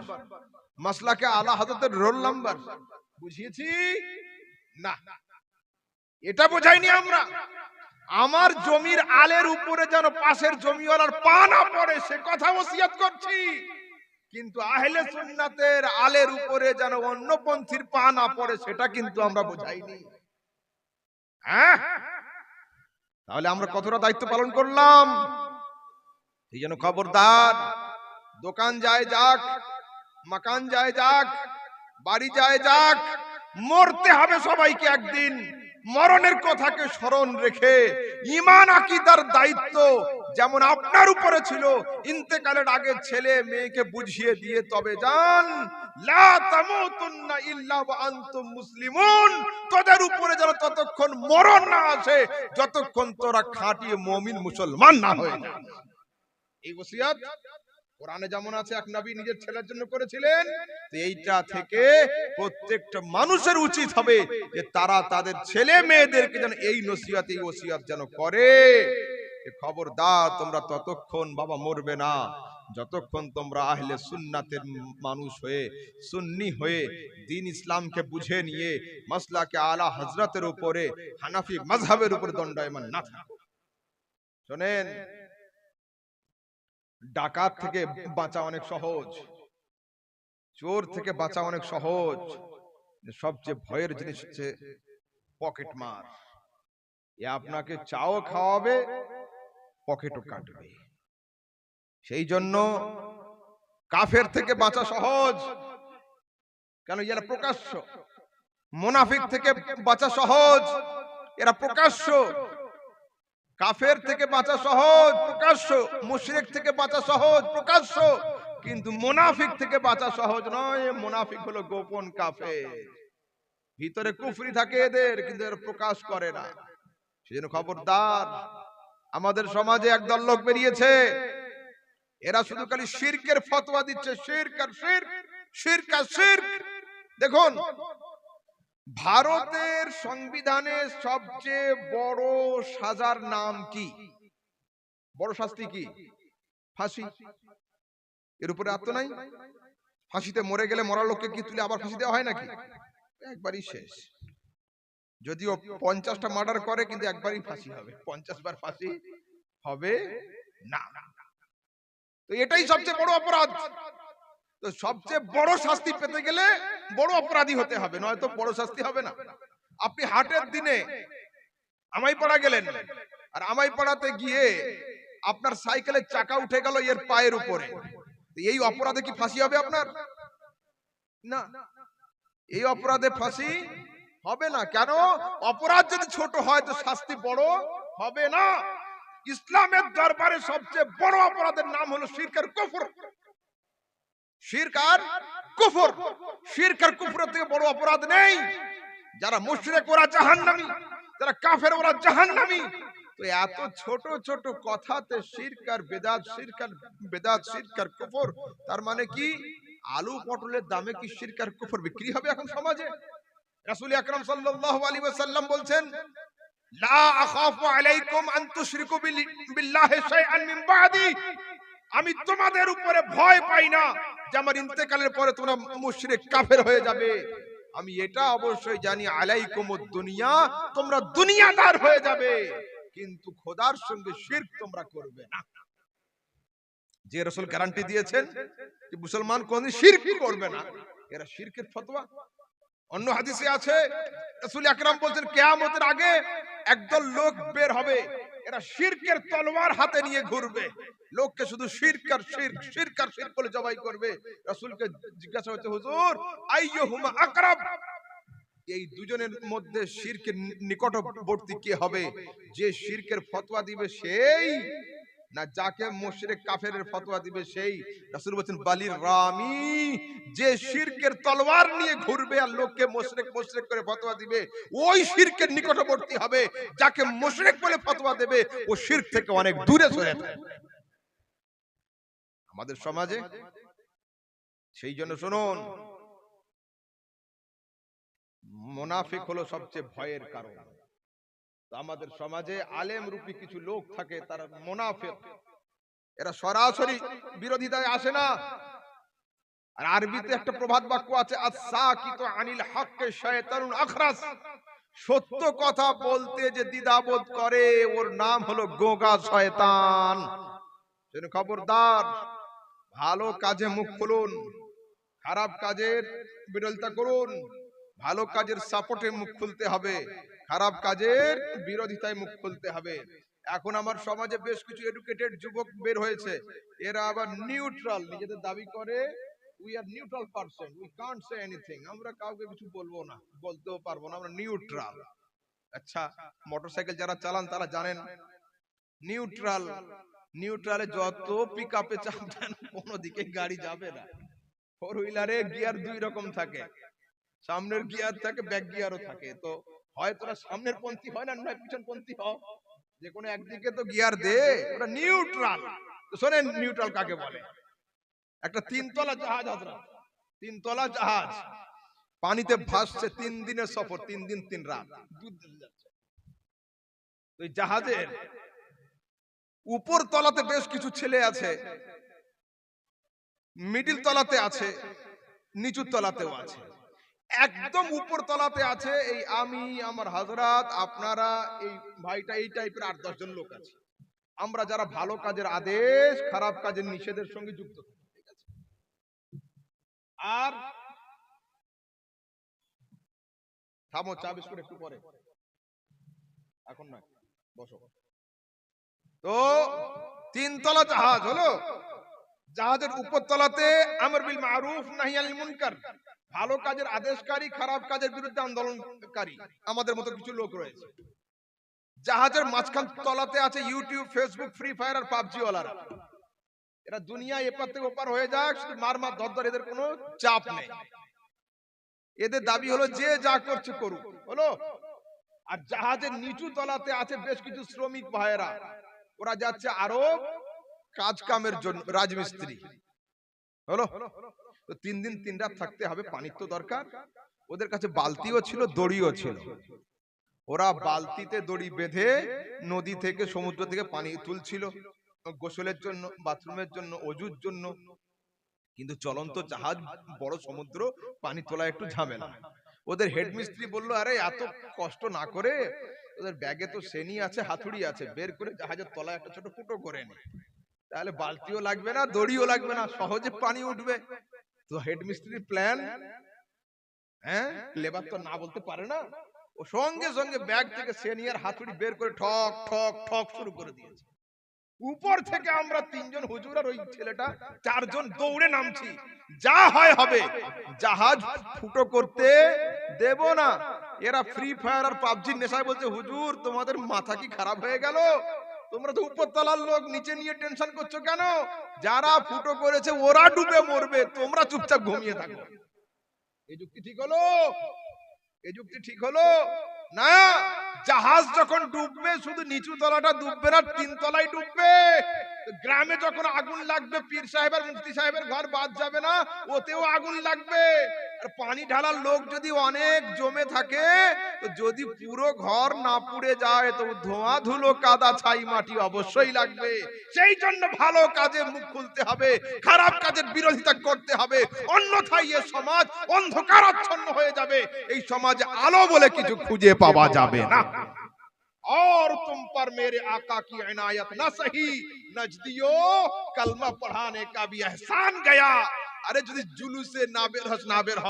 মাসলাকে আলা হযরতের রোল নাম্বার বুঝিয়েছি? না, এটা বোঝাইনি আমরা। আমার জমির আলের উপরে যেন পাশের জমিওয়ালার পা না পড়ে সে কথা ওসিয়ত করছি, কিন্তু আহলে সুন্নাতের আলের উপরে যেন অন্য পন্থীর পা না পড়ে সেটা কিন্তু আমরা বোঝাইনি। হ্যাঁ, তাহলে আমরা কতটা দায়িত্ব পালন করলাম? এই জন্য খবরদার, দোকান যায় যাক, মাকান যায় যাক, বাড়ি যায় যাক, মরতে হবে সবাইকে একদিন। মরণের কথাকে স্মরণ রেখে ঈমান আকীদার দায়িত্ব যেমন আপনার উপরে ছিল, ইন্তেকালের আগে ছেলে মেয়েকে বুঝিয়ে দিয়ে তবে যান। লা তামুতুন্না ইল্লা ওয়া আনতুম মুসলিমুন, তোদের উপরে যেন ততক্ষণ মরণ না আসে যতক্ষণ তোরা খাঁটি মুমিন মুসলমান না হয়ে যায়। এই ওসিয়ত কোরআনে যেমন আছে, এক নবী নিজের ছেলের জন্য করেছিলেন, তো এইটা থেকে প্রত্যেকটা মানুষের উচিত হবে যে তারা তাদের ছেলে মেয়েদেরকে যেন এই নসিহত, এই ওসিয়ত যেন করে। খবরদার, তোমরা ততক্ষণ বাবা মরবে না যতক্ষণ তোমরা আহলে সুন্নাতের মানুষ হয়ে, সুন্নি হয়ে, দ্বীন ইসলামকে বুঝে নিয়ে মাসলাকে আলা হযরতের উপরে, হানাফি মাযহাবের উপরে দণ্ডায়মান না থাকো। শোনেন, ডাকাত থেকে বাঁচা অনেক সহজ, চোর থেকে বাঁচা অনেক সহজ, সবচেয়ে ভয়ের জিনিস হচ্ছে পকেট মার। এ আপনাকে চাও খাওয়াবে, পকেটও কাটবে। সেই জন্য কাফের থেকে বাঁচা সহজ, কেন এরা প্রকাশ্য। মুনাফিক থেকে বাঁচা সহজ, এরা প্রকাশ্য। কাফের থেকে বাঁচা সহজ, প্রকাশ্য। মুশরিক থেকে বাঁচা সহজ, প্রকাশ্য। কিন্তু মুনাফিক থেকে বাঁচা সহজ নয়। মুনাফিক হলো গোপন কাফের, ভিতরে কুফরি থাকে এদের, কিন্তু এরা প্রকাশ করে না। সেজন্য খবরদার, আমাদের সমাজে একদল লোক বেরিয়েছে, এরা শুধু খালি শিরকের ফতোয়া দিচ্ছে, শিরক আর শিরক, শিরক আর শিরক। দেখুন, ভারতের সংবিধানে সবচেয়ে বড় সাজার নাম কি? বড় শাস্তি কি? ফাঁসি। এর উপরে আর তো নাই। ফাঁসিতে মরে গেলে মরা লোককে কি তুলে আবার ফাঁসি দেওয়া হয় নাকি? একবারই শেষ। যদিও 50টা মার্ডার করে, কিন্তু একবারই ফাঁসি হবে, 50 বার ফাঁসি হবে না। তো এটাই সবচেয়ে বড় অপরাধ। তো সবচেয়ে বড় শাস্তি পেতে গেলে বড় অপরাধী হতে হবে, নয়তো বড় শাস্তি হবে না। আপনি হাটের দিনে আমাইপাড়া গেলেন, আর আমাইপাড়াতে গিয়ে আপনার সাইকেলের চাকা উঠে গেল এর পায়ের উপরে, এই অপরাধে কি ফাঁসি হবে আপনার? না, এই অপরাধে ফাঁসি হবে না। কেন? অপরাধ যদি ছোট হয় তো শাস্তি বড় হবে না। ইসলামের দরবারে সবচেয়ে বড় অপরাধের নাম হলো শিরক আর কুফর। শিরক আর কুফর, শিরক আর কুফরের থেকে বড় অপরাধ নেই। যারা মুশরিক ওরা জাহান্নামী, যারা কাফের ওরা জাহান্নামী। তো এত ছোট ছোট কথাতে শিরক আর বেদাত, শিরক আর বেদাত, শিরক আর কুফর, তার মানে কি আলু পটলের দামে কি শিরক আর কুফর বিক্রি হবে এখন সমাজে? রাসূল আকরাম সাল্লাল্লাহু আলাইহি ওয়াসাল্লাম বলছেন, লা আখাফু আলাইকুম আন তুশরিকু বিল্লাহি শাইআন মিন বাদি, আমি তোমাদের উপরে ভয় পাই না যে আমার ইন্তেকালের পরে তোমরা মুশরিক কাফের হয়ে যাবে। আমি এটা অবশ্যই জানি আলাইকুমুদ দুনিয়া, তোমরা দুনিয়াদার হয়ে যাবে, কিন্তু খোদার সঙ্গে শিরক তোমরা করবে না। যে রাসূল গ্যারান্টি দিয়েছেন যে মুসলমান কোনদিন শিরক করবে না, এরা শিরকের ফতোয়া। অন্য হাদিসে আছে রাসূল আকরাম বলেন কিয়ামতের আগে একদল লোক বের হবে, এরা শিরকের তলোয়ার হাতে নিয়ে ঘুরবে, লোককে শুধু শিরক আর শিরক শিরক আর শিরক বলে জবাই করবে। রাসূলকে জিজ্ঞাসা হচ্ছে হুজুর আইয়ুহুমা আকরাব, এই দুজনের মধ্যে শিরকের নিকটবর্তী কে হবে? যে শিরকের ফতোয়া দিবে সেই, না যাকে মুশরিক কাফেরের ফতোয়া দিবে সেই? রাসূল বলেন বালির রামি, যে শিরকের তলোয়ার নিয়ে ঘুরবে আর লোককে মুশরিক মুশরিক করে ফতোয়া দিবে, ওই শিরকের নিকটবর্তী হবে। যাকে মুশরিক বলে ফতোয়া দেবে ও শিরক থেকে অনেক দূরে সরে থাকবে। আমাদের সমাজে সেই জন্য শুনুন, মুনাফিক হলো সবচেয়ে ভয়ের কারণ। আমাদের সমাজে আলেম রূপী কিছু লোক থাকে, তারা মুনাফিক, এরা সরাসরি বিরোধিতায় আসে না। আর আরবিতে একটা প্রবাদ বাক্য আছে, আস-সাকিতু আনিল হাক্কি শায়তানুন আখরাস, সত্য কথা বলতে যে দ্বিধাবোধ করে ওর নাম হলো গোগা শয়তান। যেন খবরদার, ভালো কাজে মুখ খুলুন, খারাপ কাজের বিরোধিতা করুন। ভালো কাজের সাপোর্টে মুখ খুলতে হবে, খারাপ কাজের বিরোধিতায় মুখ খুলতে হবে। এখন আমার সমাজে বেশ কিছু এডুকেটেড যুবক বের হয়েছে, এরা আবার নিউট্রাল, নিজেদের দাবি করে we are neutral person, we can't say anything, আমরা কাউকে কিছু বলবো না, বলতেও পারবো না, আমরা নিউট্রাল। আচ্ছা, মোটরসাইকেল যারা চালান তারা জানেন নিউট্রাল, নিউট্রালে যত পিকআপে চাপ দেন কোনো দিকে গাড়ি যাবে না। ফোর হুইলারে গিয়ার দুই রকম থাকে, সামনের গিয়ার থাকে, ব্যাক গিয়ারও থাকে। তো হয় তোরা সামনের পন্থী হয়, না নয় পিছন পন্থী হও, যে কোনো একদিকে তো গিয়ার দে, ওটা নিউট্রাল। তো শোনেন নিউট্রাল কাকে বলে? একটা তিনতলা জাহাজ, হযরত তিনতলা জাহাজ পানিতে ভাসছে, 3 দিনের সফর, 3 দিন 3 রাত দুধ যাচ্ছে। ওই জাহাজের উপর তলাতে বেশ কিছু ছেলে আছে, মিডিল তলাতে আছে, নিচু তলাতেও আছে। একদম উপর তলাতে আছে এই আমি, আমার হযরত, আপনারা, এই ভাইটা, এই টাইপের 8-10 জন লোক আছে। আমরা যারা ভালো কাজের আদেশ, খারাপ কাজের নিষেধের সঙ্গে যুক্ত থাকি, ঠিক আছে? আর থামো, চা বিস্কুট একটু পরে, এখন না, বসো। তো 3 তলা জাহাজ হলো, জাহাজের উপর তলাতে আমর বিল মারুফ নাহি আনিল মুনকার, ভালো কাজের আদেশকারী, খারাপ কাজের বিরুদ্ধে আন্দোলনকারী আমাদের মতো কিছু লোক রয়েছে। জাহাজের মাঝখান তলাতে আছে ইউটিউব, ফেসবুক, ফ্রি ফায়ার আর পাবজি ওয়ালারা। এরা দুনিয়া এপার থেকে ওপার হয়ে যাক, শুধু মার মার ধর ধর, এদের কোনো চাপ নেই। এদের দাবি হলো যে যা করছে করুক, হলো। আর জাহাজের নিচু তলাতে আছে বেশ কিছু শ্রমিক ভাইয়েরা, ওরা যাচ্ছে আরব কাজ কামের জন্য, রাজমিস্ত্রি, হলো। তো 3 দিন 3 রাত থাকতে হবে, পানির তো দরকার। ওদের কাছে বালতিও ছিল, দড়িও ছিল। ওরা বালতিতে দড়ি বেঁধে নদী থেকে, সমুদ্র থেকে পানি তুলছিল গোসলের জন্য, বাথরুমের জন্য, অজুর জন্য। কিন্তু চলন্ত জাহাজ, বড় সমুদ্র, পানি তোলা একটু ঝামেলা। ওদের হেডমিস্ত্রি বলল, আরে এত কষ্ট না করে ওদের ব্যাগে তো সেনি আছে, হাতুড়ি আছে, বের করে জাহাজের তলায় একটা ছোট ফুটো করে নে, তাহলে বালতিও লাগবে না, দড়িও লাগবে না, সহজে পানি উঠবে। তো হেডমিস্ত্রির প্ল্যান, হ্যাঁ, লেবার তো না বলতে পারে না, ও সঙ্গে সঙ্গে ব্যাগ থেকে সেনি আর হাতুড়ি বের করে ঠক ঠক ঠক শুরু করে দিয়েছে। উপর থেকে আমরা 3 জন হুজুর আর ওই ছেলেটা 4 জন দৌড়ে নামছি, যা হয় হবে, জাহাজ ফুটো করতে দেব না। এরা ফ্রি ফায়ার আর পাবজির নেশায় বলছে, হুজুর তোমাদের মাথা কি খারাপ হয়ে গেল? তোমরা তো উপর তলার লোক, নিচে নিয়ে টেনশন করছো কেন? যারা ফুটো করেছে ওরা ডুবে মরবে, তোমরা চুপচাপ ঘুমিয়ে থাকো। এই যুক্তি ঠিক হলো? এই যুক্তি ঠিক হলো না? জাহাজ যখন ডুববে শুধু নিচু তলাটা ডুববে না, 3 তলাই ডুববে। গ্রামে যখন আগুন লাগবে, পীর সাহেব আর মুফতি সাহেবের ঘর বাদ যাবে না, ওতেও আগুন লাগবে। আর পানি ঢালার লোক যদি অনেক জমে থাকে, তো যদি পুরো ঘর না পুড়ে যায় তো ধোঁয়া ধুলো কাদা ছাই মাটি অবশ্যই লাগবে। সেই জন্য ভালো কাজে মুখ খুলতে হবে, খারাপ কাজের বিরোধিতা করতে হবে, অন্যথায় এই সমাজ অন্ধকারাচ্ছন্ন হয়ে যাবে। এই সমাজে আলো বলে কিছু খুঁজে পাওয়া যাবে না। और तुम पर मेरे आका की इनायत न सही नजदियो कलमा पढ़ाने का भी एहसान गया। अरे যদি জুলুসে না বের হস না বের হ,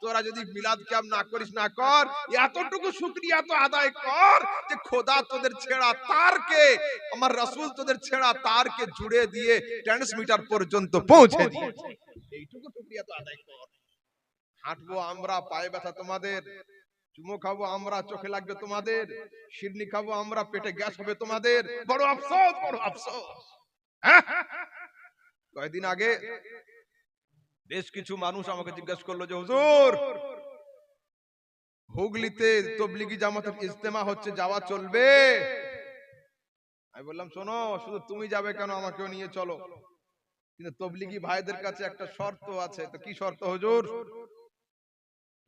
তোরা যদি মিলাদ ক্যাম্প না করিস না কর, এতটুকু শুকরিয়া তো আদায় কর যে খোদা তোদের ছেঁড়া তারকে, আমার রাসূল তোদের ছেঁড়া তারকে জুড়ে দিয়ে ট্রান্সমিটার পর্যন্ত পৌঁছে দিয়েছে। এইটুকু শুকরিয়া তো আদায় কর। হাঁটবো আমরা, পায়ে ব্যথা তোমাদের, চুমো খাবো আমরা, চোখে লাগবে তোমাদের, শিরনি খাবো আমরা, পেটে গ্যাস হবে তোমাদের। বড় আফসোস, বড় আফসোস। কয়েকদিন আগে বেশ কিছু মানুষ আমাকে জিজ্ঞেস করলো যে হুজুর, হুগলিতে তবলিগি জামাতের ইজতেমা হচ্ছে, যাওয়া চলবে? আমি বললাম শোনো, শুধু তুমি যাবে কেন, আমাকেও নিয়ে চলো, কিন্তু তবলিগি ভাইদের কাছে একটা শর্ত আছে। তো কি শর্ত হুজুর?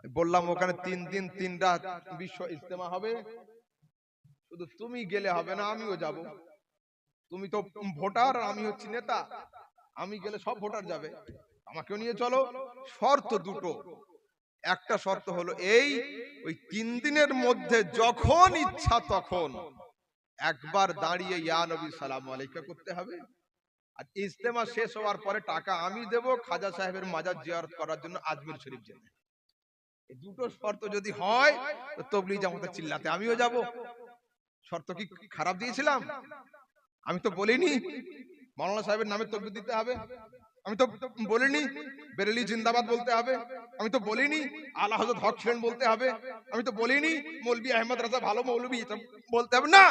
বললাম ওখানে 3 দিন 3 রাত বিশ্ব ইজতেমা হবে, শুধু তুমি গেলে হবে না, আমিও যাব। তুমি তো ভোটার, আমি হচ্ছি নেতা, আমি গেলে সব ভোটার যাবে, আমাকেও নিয়ে চলো। শর্ত দুটো। একটা শর্ত হলো এই, ওই 3 দিনের মধ্যে যখন ইচ্ছা তখন একবার দাঁড়িয়ে ইয়া নবী সালাম আলাইকা করতে হবে। আর ইজতেমা শেষ হওয়ার পরে টাকা আমি দেব খাজা সাহেবের মাজার জিয়ারত করার জন্য আজমির শরীফ যেতে। এই দুটো শর্ত যদি হয় তো তবলিগ জামাতের চিল্লাতে আমিও যাব। শর্ত কি খারাপ দিয়েছিলাম? আমি তো বলিনি মাওলানা সাহেবের নামে তকবীর দিতে হবে, আমি তো বলিনি বেরেলি জিন্দাবাদ বলতে হবে, আমি তো বলিনি আলা হযরত হক ছিলেন বলতে হবে, আমি তো বলিনি মৌলভী আহমদ রাজা ভালো মৌলভী এটা বলতে হবে না।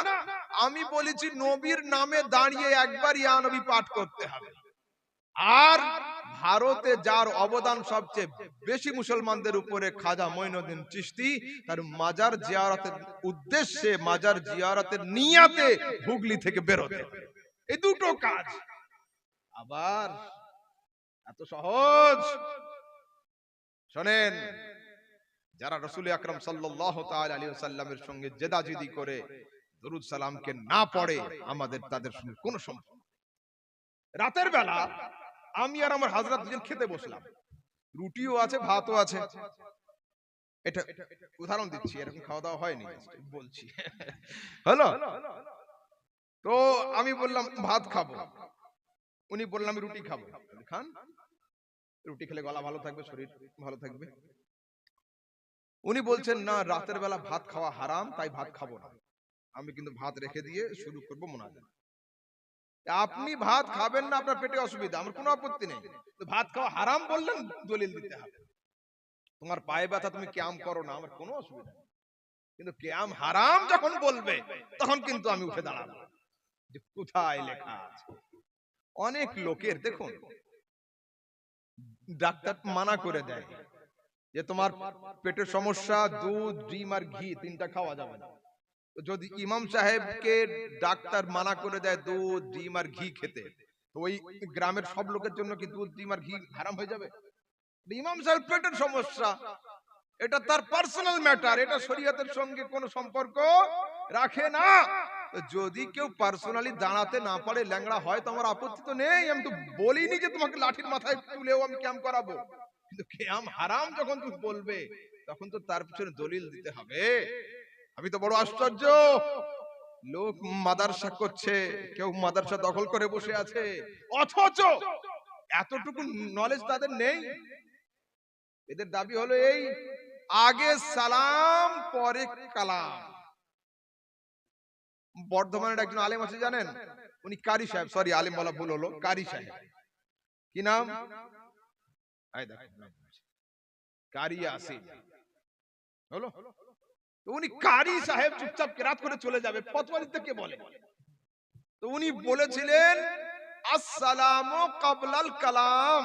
আমি বলেছি নবীর নামে দাঁড়িয়ে একবার ইয়া নবী পাঠ করতে হবে। আর ভারতে যার অবদান সবচেয়ে বেশি মুসলমানদের উপরে, খাজা মঈনুদ্দিন চিশতি, তার মাজার জিয়ারতের উদ্দেশ্যে, মাজার জিয়ারতের নিয়াতে হুগলি থেকে বেরোতে। এই দুটো কাজ। আবার এত সহজ? শোনেন, যারা রাসূল আকরাম সাল্লাল্লাহু তাআলা আলাইহি ওয়াসাল্লামের সঙ্গে জেদাজেদি করে দরুদ সালামকে না পড়ে, আমাদের তাদের সঙ্গে কোনো সম্পর্ক। রাতের বেলা আমি আর আমার হাজরাত দুজন খেতে বসলাম, রুটিও আছে ভাতও আছে। এটা উদাহরণ দিচ্ছি, এরকম খাওয়া দাওয়া হয়নি, বলছি হলো। তো আমি বললাম ভাত খাবো, উনি বললাম রুটি খাবো। খান, রুটি খেলে গলা ভালো থাকবে, শরীর ভালো থাকবে। উনি বলছেন না, রাতের বেলা ভাত খাওয়া হারাম, তাই ভাত খাবো না। আমি কিন্তু ভাত রেখে দিয়ে শুরু করবো মোনাজাত। আপনি ভাত খাবেন না, আপনার পেটে অসুবিধা, আমার কোনো আপত্তি নেই, ভাত খাওয়া হারাম বললেন, দলিল দিতে হবে। তোমার পায়ে ব্যথা, তুমি কিয়াম করো না, আমার কোনো অসুবিধা নেই, কিন্তু কিয়াম হারাম যখন বলবে তখন কিন্তু আমি উঠে দাঁড়াবো। যে কোথায় লেখা আছে? অনেক লোকের দেখুন, ডাক্তার মানা করে দেয় যে তোমার পেটের সমস্যা, দুধ ডিম আর ঘি 3টা খাওয়া যাবে না। যদি ইমাম সাহেবকে ডাক্তার মানা করে দেয় দুধ ডিম আর ঘি খেতে, তো ওই গ্রামের সব লোকের জন্য কি দুধ ডিম আর ঘি হারাম হয়ে যাবে? ইমাম সাহেব পেটের সমস্যা, এটা তার পার্সোনাল ম্যাটার, এটা শরীয়তের সঙ্গে কোনো সম্পর্ক রাখে না। যদি কেউ পার্সোনালি দাঁড়াতে না পারে, ল্যাংড়া হয়, তো আমার আপত্তি তো নেই। আমি তো বলিনি যে তোমাকে লাঠির মাথায় তুলেও আমি ক্যাম্প করাবো, কিন্তু ক্যাম্প হারাম যখন তুমি বলবে তখন তো তার পিছনে দলিল দিতে হবে। আমি তো বড় আশ্চর্য, লোক মাদ্রাসা করছে, কেউ মাদ্রাসা দখল করে বসে আছে, অথচ এতটুকু নলেজ তাদের নেই। এদের দাবি হলো এই, আগে সালাম পরে কালাম। বর্ধমানের একজন আলেম আছে জানেন, উনি কারি সাহেব, সরি আলেম বলা ভুল হলো, কারি সাহেব। কি নাম? কারি আসিফ হলো। উনি কারি সাহেব চুপচাপ কেরাত করে চলে যাবে, ফতোয়া দিতে কে বলে? তো উনি বলেছিলেন আসসালামু ক্বাবলাল কালাম,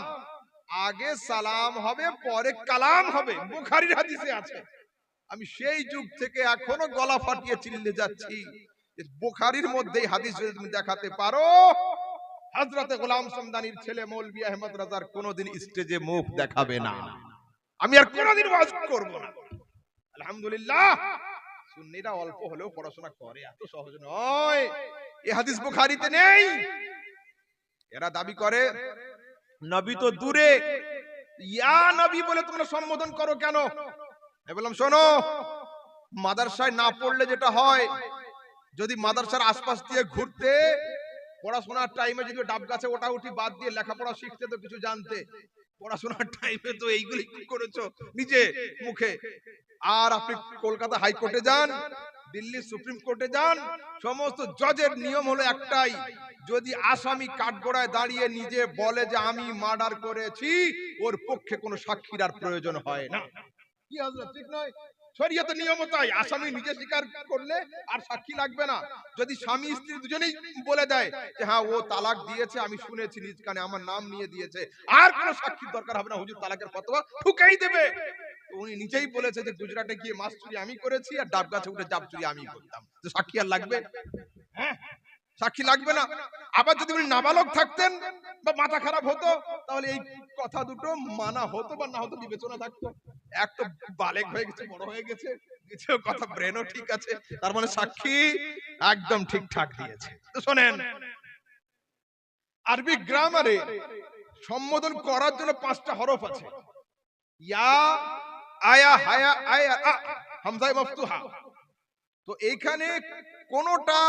আগে সালাম হবে পরে কালাম হবে, বুখারীর হাদিসে আছে। আমি সেই যুগ থেকে এখনো গলা ফাটিয়ে চিল্লে যাচ্ছি, বুখারীর মধ্যে হাদিস যদি তুমি দেখাতে পারো, হযরতে গোলাম সমদানির ছেলে মৌলভী আহমদ রাজার কোনোদিন স্টেজে মুখ দেখাবে না। আমি আর কোনোদিন ওয়াজ করব না। আলহামদুলিল্লাহ, সুন্নিরা অল্প হলেও পড়াশোনা করে, এত সহজ নয়। এই হাদিস বুখারীতে নেই। এরা দাবি করে নবী তো দূরে, ইয়া নবী বলে তোমরা সম্বোধন করো কেন? আমি বললাম শোনো, মাদ্রাসায় না পড়লে যেটা হয়, যদি মাদ্রাসার আশপাশ দিয়ে ঘুরতে, পড়াশোনার টাইমে যদি ডাব গাছে ওটা উঠি বাদ দিয়ে লেখাপড়া শিখতে তো কিছু জানতে, পড়াশোনার টাইমে তো এইগুলি কি করেছো নিজে মুখে। আর আপনি কলকাতা হাইকোর্টে যান, দিল্লি সুপ্রিম কোর্টে যান, সমস্ত জজের নিয়ম হলো একটাই, যদি আসামি কাঠগড়ায় দাঁড়িয়ে নিজে বলে যে আমি মার্ডার করেছি, ওর পক্ষে কোনো সাক্ষীর আর প্রয়োজন হয় না। কি হযরত, ঠিক নয়? শরীয়তে নিয়ম তাই, আসামি নিজে স্বীকার করলে আর সাক্ষী লাগবে না। যদি স্বামী স্ত্রী দুজনেই বলে দেয় যে হ্যাঁ ও তালাক দিয়েছে, আমি শুনেছি নিজ কানে, আমার নাম নিয়ে দিয়েছে, আর কোনো সাক্ষীর দরকার হবে না, হুজুর তালাকের ফতোয়া ঠুকাই দেবে। উনি নিজেই বলেছে যে গুজরাটে গিয়ে মাছ চুরি আমি করেছি আর ডাব গাছে উঠে জাপ চুরি আমি করতাম, তো সাক্ষী আর লাগবে? হ্যাঁ, সাক্ষী লাগবে না। আবার যদি উনি নাবালক থাকতেন বা মাথা খারাপ হতো, তাহলে এই কথা দুটো মানা হতো বা না হতো বিবেচনা থাকতো। এক তো বালেক হয়ে গেছে, বড় হয়ে গেছে, দ্বিতীয় কথা ব্রেনও ঠিক আছে, তার মানে সাক্ষী একদম ঠিকঠাক দিয়েছে। তো শোনেন, আরবি গ্রামারে সম্বোধন করার জন্য 5টা হরফ আছে। ইয়া, আয়া, হায়া, আয়া, আ, হামজা মফতুহা। তো এইখানে কোনটা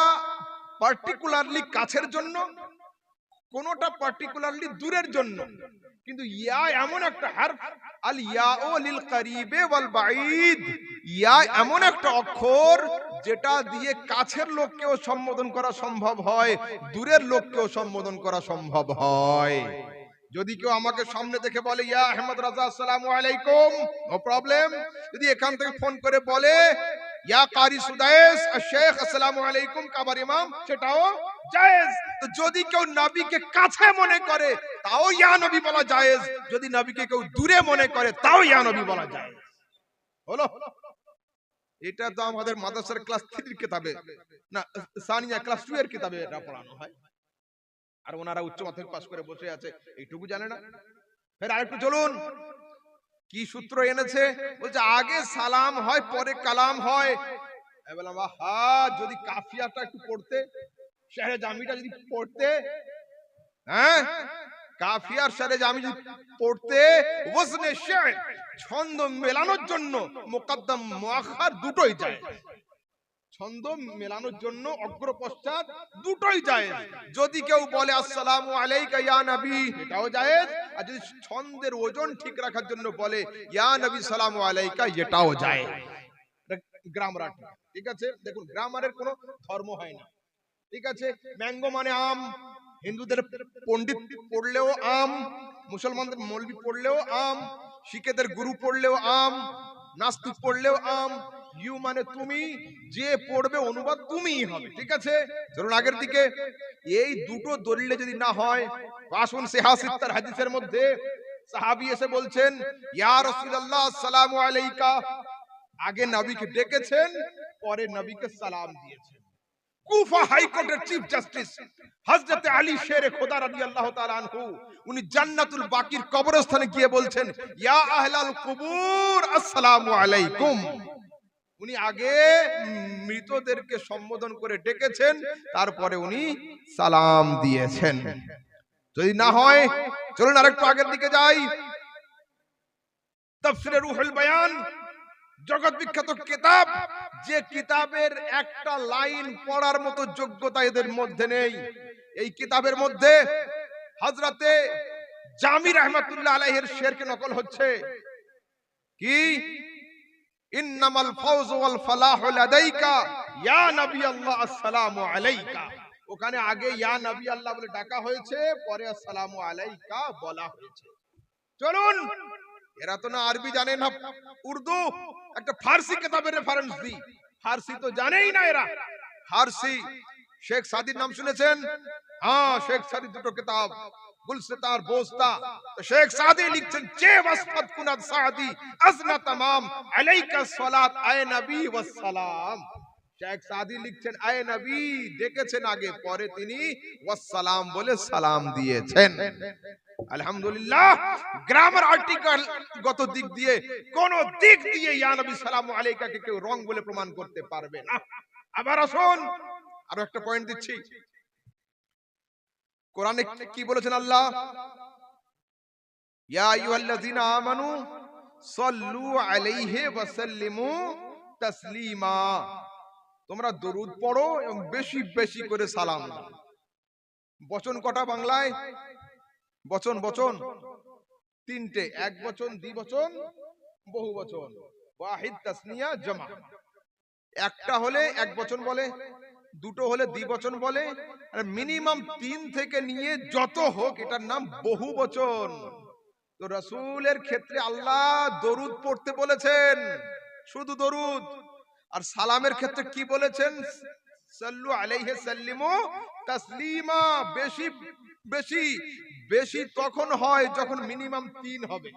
পার্টিকুলারলি কাছের জন্য, কোনটা পার্টিকুলারলি দূরের জন্য, কিন্তু ইয়া এমন একটা হারফ, আল ইয়াউ লিল করিবে ওয়াল বাঈদ, ইয়া এমন একটা অক্ষর যেটা দিয়ে কাছের লোককেও সম্বোধন করা সম্ভব হয়, দূরের লোককেও সম্বোধন করা সম্ভব হয়। যদি কেউ আমাকে সামনে দেখে বলে ইয়া আহমদ রাজা আসসালামু আলাইকুম, নো প্রবলেম। যদি এখান থেকে ফোন করে বলে ইয়া কারি সুদাইস শেখ আসসালামু আলাইকুম কাবার ইমাম, সেটাও জায়েজ। তো যদি কেউ নবীকে কাছে মনে করে তাও ইয়া নবী বলা জায়েজ, যদি নবীকে কেউ দূরে মনে করে তাও ইয়া নবী বলা জায়েজ। হলো? এটা তো আমাদের মাদ্রাসার ক্লাস 3 এর কিতাবে না, সানিয়া ক্লাস 2 এর কিতাবে এটা পড়ানো হয়। আর ওনারা উচ্চ মাধ্যমিক পাস করে বসে আছে, এইটুকু জানে না। ফের আরেকটু চলুন, কি সূত্র এনেছে, বলছে আগে সালাম হয় পরে কালাম হয়। আমি বললাম আহা, যদি কাফিয়াটা একটু পড়তে, শাহরে জামিটা যদি পড়তে, হ্যাঁ কাফিয়ার শাহরে জামি যদি পড়তে, ওয়াজনে শা'র ছন্দ মেলানোর জন্য মুকদ্দম মুআখার দুটোই যায়, ছন্দ মেলানোর জন্য অগ্র পশ্চাৎ দুটোই জায়েজ। যদি কেউ বলে আসসালামু আলাইকা ইয়া নবী, এটাও জায়েজ। আর যদি ছন্দের ওজন ঠিক রাখার জন্য বলে ইয়া নবী সালামু আলাইকা, এটাও জায়েজ। গ্রামার, ঠিক আছে? দেখুন, গ্রামারের কোনো ধর্ম হয় না, ঠিক আছে? ম্যাঙ্গো মানে আম, হিন্দুদের পণ্ডিত পড়লেও আম, মুসলমানদের মৌলবি পড়লেও আম, শিখেদের গুরু পড়লেও আম, নাস্তিক পড়লেও আম। ইউ মানে তুমি, যে পড়বে অনুবাদ তুমিই হবে, ঠিক আছে? ধরুন আগের দিকে এই দুটো দলিলে যদি না হয়, আসুন সিহাসিত্তার হাদিসের মধ্যে সাহাবী এসে বলছেন ইয়া রাসূলুল্লাহ আসসালামু আলাইকা, আগে নবীকে ডেকেছেন, পরে নবীকে সালাম দিয়েছেন। কুফা হাইকোর্টের চিফ জাস্টিস হযরত আলী শেরে খোদা রাদিয়াল্লাহু তাআলা আনহু, উনি জান্নাতুল বাকির কবরস্থানে গিয়ে বলছেন ইয়া আহলাল কুবুর আসসালামু আলাইকুম। উনি আগে মৃতদেরকে সম্বোধন করে ডেকেছেন, তারপরে উনি সালাম দিয়েছেন। যদি না হয়, চলুন আরেকটু আগের দিকে যাই। তাফসীরে রুহুল বায়ান, জগৎ বিখ্যাত কিতাব, যে কিতাবের একটা লাইন পড়ার মতো যোগ্যতা এদের মধ্যে নেই। এই কিতাবের মধ্যে হযরতে জামি রাহমাতুল্লাহ আলাইহির শেরকে নকল হচ্ছে কি, ইন্নামাল ফাওজ ওয়াল ফালাহু লাদাইকা ইয়া নবী আল্লাহ আসসালামু আলাইকা। ওখানে আগে ইয়া নবী আল্লাহ বলে ডাকা হয়েছে, পরে আসসালামু আলাইকা বলা হয়েছে। চলুন, এরা তো না আরবি জানে না উর্দু, একটা ফার্সি কিতাবের রেফারেন্স দি। ফার্সি তো জানেই না এরা। ফার্সি শেখ সাদির নাম শুনেছেন? হ্যাঁ, শেখ সাদির দুটো কিতাব, গুলসতার বোস্তা। তো শেখ সাদি লিখছেন যে ওয়াসফাত কুনাত সাদি আজনা তামাম আলাইকা সালাত আয় নবী ওয়াস সালাম। শেখ সাদি লিখছেন আয় নবী ডেকেছেন আগে, পরে তিনি ওয়াস সালাম বলে সালাম দিয়েছেন। আলহামদুলিল্লাহ, গ্রামার আর্টিকেল গত দিক দিয়ে কোন দিক দিয়ে ইয়া নবী সালামু আলাইকাকে কেউ রং বলে প্রমাণ করতে পারবে না। আবার আসুন, আরো একটা পয়েন্ট দিচ্ছি। কোরআনে কি বলেছেন আল্লাহ? ইয়া আইয়ুহাল্লাযীনা আমানু সাল্লু আলাইহি ওয়া সাল্লিমু তাসলিমা। তোমরা দরুদ পড়ো এবং বেশি বেশি করে সালাম দাও। বচন কটা বাংলায়? বচন বচন তিনটে, এক বচন, দ্বিবচন, বহু বচন, ওয়াহিদ, তাসনিয়া, জামা। একটা হলে এক বচন বলে, দুটো হলে দ্বিবচন বলে, আর মিনিমাম 3 থেকে নিয়ে যত হোক এটার নাম বহু বচন। তো রাসূলের ক্ষেত্রে আল্লাহ দরুদ পড়তে বলেছেন, শুধু দরুদ। আর সালামের ক্ষেত্রে কি বলেছেন? সাল্লু আলাইহি সাল্লিমু তাসলিমা। বেশি বেশি বেশি তখন হয় যখন মিনিমাম 3 হবে,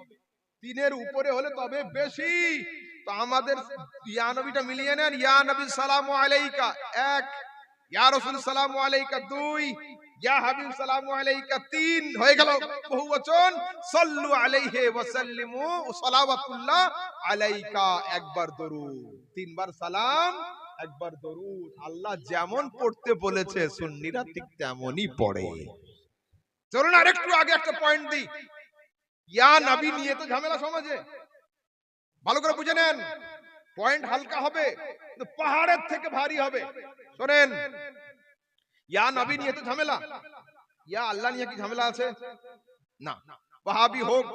3-এর উপরে হলে তবে বেশি। তো আমাদের ইয়া নবীটা মিলিয়ে নেন। ইয়া নবী সালামু আলাইকা 1, ইয়া রাসূল সালামু আলাইকা 2, ইয়া হাবিব সালামু আলাইকা 3, হয়ে গেল বহুবচন। সাল্লু আলাইহি ওয়া সাল্লিমু সালাওয়াতুল্লাহ আলাইকা, একবার দরুদ, 3 বার সালাম, একবার দরুদ। আল্লাহ যেমন পড়তে বলেছে সুন্নিরা ঠিক তেমনই পড়ে। চলুন আরেকটু আগে একটা পয়েন্ট দিই। ইয়া নবী নিয়ে তো ঝামেলা সমাজে, ভালো করে বুঝে নেন। পয়েন্ট হালকা হবে কিন্তু পাহাড়ের থেকে ভারী হবে। শোনেন, ইয়া নবী নিয়ে তো ঝামেলা, ইয়া আল্লাহ নিয়ে কি ঝামেলা আছে? না। ওয়াহাবি হোক,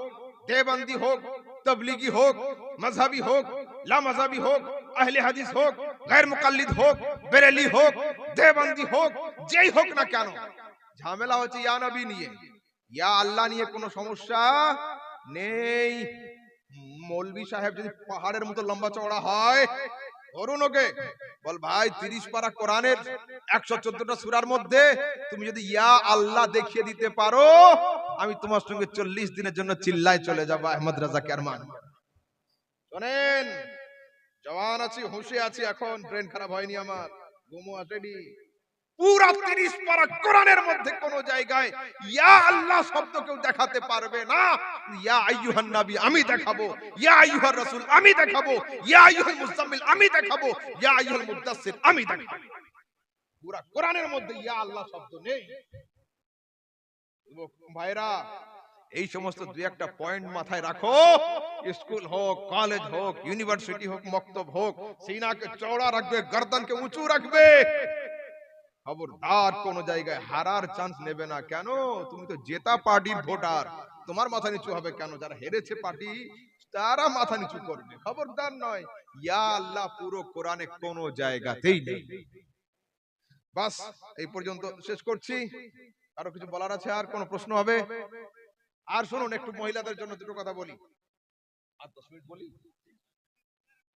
দেওবন্দি হোক, তবলিগি হোক, মাযহাবি হোক, লা মাযহাবি হোক, আহলে হাদিস হোক, গায়র মুকাল্লিদ হোক, বেরেলি হোক, দেওবন্দি হোক, যেই হোক না কেন, ঝামেলা হচ্ছে ইয়া নবী নিয়ে। ইয়া আল্লাহ নিয়ে কোনো সমস্যা নেই। মৌলভী সাহেব যদি পাহাড়ের মতো লম্বা চওড়া হয়, ধরুন ওকে, বল ভাই 30 পারা কোরআনের 114টা সূরার মধ্যে তুমি যদি ইয়া আল্লাহ দেখিয়ে দিতে পারো, আমি তোমার সঙ্গে 40 দিনের জন্য চিল্লায় চলে যাব। আহমদ রাজা কেরমান। শোনেন, জওয়ান আছি, হুঁশে আছি, এখন ব্রেন খারাপ হয়নি আমার, ঘুমও আসেনি। পুরা 30 পারা কোরআনের মধ্যে কোন জায়গায় ইয়া আল্লাহ শব্দ কেউ দেখাতে পারবে না। ইয়া আইয়ুহান নবী আমি দেখাবো, ইয়া আইয়ুহার রাসূল আমি দেখাবো, ইয়া আইয়ুহাল মুজাম্মিল আমি দেখাবো, ইয়া আইয়ুহাল মুদাসসির আমি দেখাবো। পুরা কোরআনের মধ্যে ইয়া আল্লাহ শব্দ নেই। ভাইরা, এই সমস্ত দুই একটা পয়েন্ট মাথায় রাখো। স্কুল হোক, কলেজ হোক, ইউনিভার্সিটি হোক, মক্তব হোক, সিনাকে চওড়া রাখবে, গর্দনকে উঁচু রাখবে। খবরদার কোন জায়গায় হারার চান্স নেবে না। কেন? তুমি তো জেতা পার্টির ভোটার, তোমার মাথা নিচু হবে কেন? যারা হেরেছে পার্টি তারা মাথা নিচু করবে। খবরদার নয়। ইয়া আল্লাহ পুরো কোরআনে কোন জায়গাতেই নেই। বাস এই পর্যন্ত শেষ করছি। আরো কিছু বলার আছে? আর কোন প্রশ্ন হবে? আর শুনুন, একটু মহিলাদের জন্য দুটো কথা বলি। আর 10 মিনিট বলি?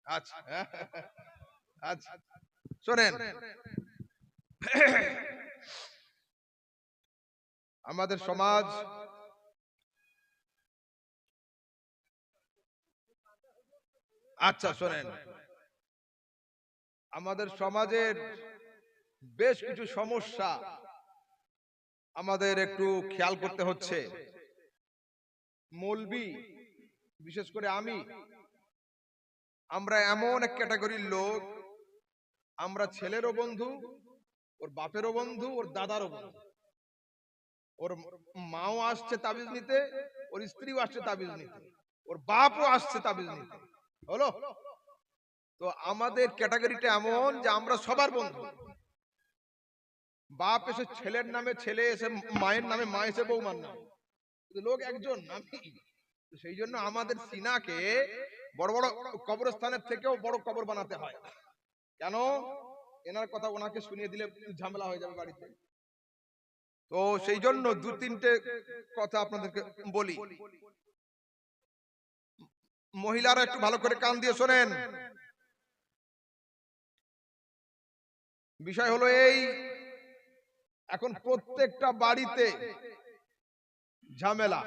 আচ্ছা আচ্ছা, শোনেন, আমাদের সমাজ আচ্ছা শোনেন, আমাদের সমাজের বেশ কিছু সমস্যা আমাদের একটু খেয়াল করতে হচ্ছে। মৌলবি, বিশেষ করে আমরা এমন এক ক্যাটাগরির লোক, আমরা ছেলেরও বন্ধু, ওর বাপেরও বন্ধু, ওর দাদারও বন্ধু। ওর মাও আসছে তাবিজ নিতে, ওর স্ত্রীও আসছে তাবিজ নিতে, ওর বাপও আসছে তাবিজ নিতে। হলো? তো আমাদের ক্যাটাগরিটা এমন যে আমরা সবার বন্ধু। বাপ এসে ছেলের নামে, ছেলে এসে মায়ের নামে, মা এসে বৌমার নামে, লোক একজন আমি। সেই জন্য আমাদের সিনাকে বড় বড় কবরস্থানের থেকেও বড় কবর বানাতে হয়। কেন? এনার কথা ওনাকে শুনিয়ে দিলে ঝামেলা হয়ে যাবে বাড়িতে। তো সেই জন্য 2-3টে কথা আপনাদেরকে বলি। মহিলারা একটু ভালো করে কান দিয়ে শোনেন। বিষয় হলো এই, এখন প্রত্যেকটা বাড়িতে ঝামেলা,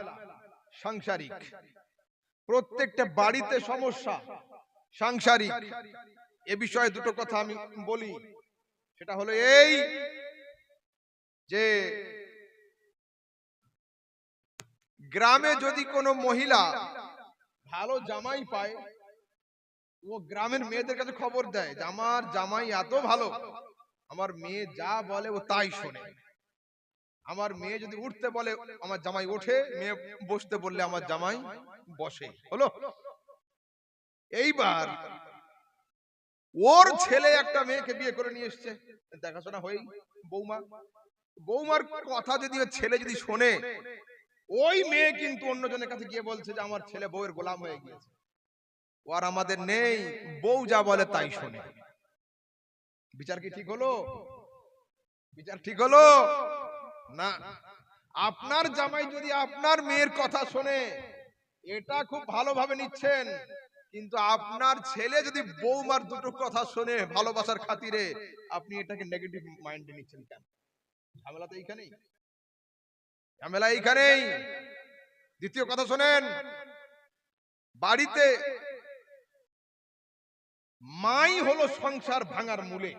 সাংসারিক, প্রত্যেকটা বাড়িতে সমস্যা সাংসারিক। এ বিষয়ে দুটো কথা আমি বলি। সেটা হলো এই যে গ্রামে যদি কোনো মহিলা ভালো জামাই পায়, ও গ্রামের মেয়েদের কাছে খবর দেয় যে আমার জামাই এত ভালো, আমার মেয়ে যা বলে ও তাই শোনে। আমার মেয়ে যদি উঠতে বলে আমার জামাই ওঠে, মেয়ে বসতে বললে আমার জামাই বসে। হলো, এইবার ওর ছেলে একটা মেয়েকে বিয়ে করে নিয়ে এসছে, দেখাশোনা হয়ে বৌমার কথা যদি ওর ছেলে যদি শোনে, ওই মেয়ে কিন্তু অন্যজনের কাছে গিয়ে বলছে যে আমার ছেলে বউয়ের গোলাম হয়ে গিয়েছে, ও আর আমাদের নেই, বউ যা বলে তাই শোনে। বিচার কি ঠিক হলো? বিচার ঠিক হলো না। আপনার জামাই যদি আপনার মেয়ের কথা শোনে, এটা খুব ভালোভাবে নিচ্ছেন, কিন্তু আপনার ছেলে যদি বৌমার দুটো কথা শোনে ভালোবাসার খাতিরে, আপনি এটাকে নেগেটিভ মাইন্ডে নিচ্ছেন কেন? ঝামেলা তো এইখানেই, ঝামেলা এইখানেই। দ্বিতীয় কথা শোনেন, বাড়িতে মাই হলো সংসার ভাঙার মূলে।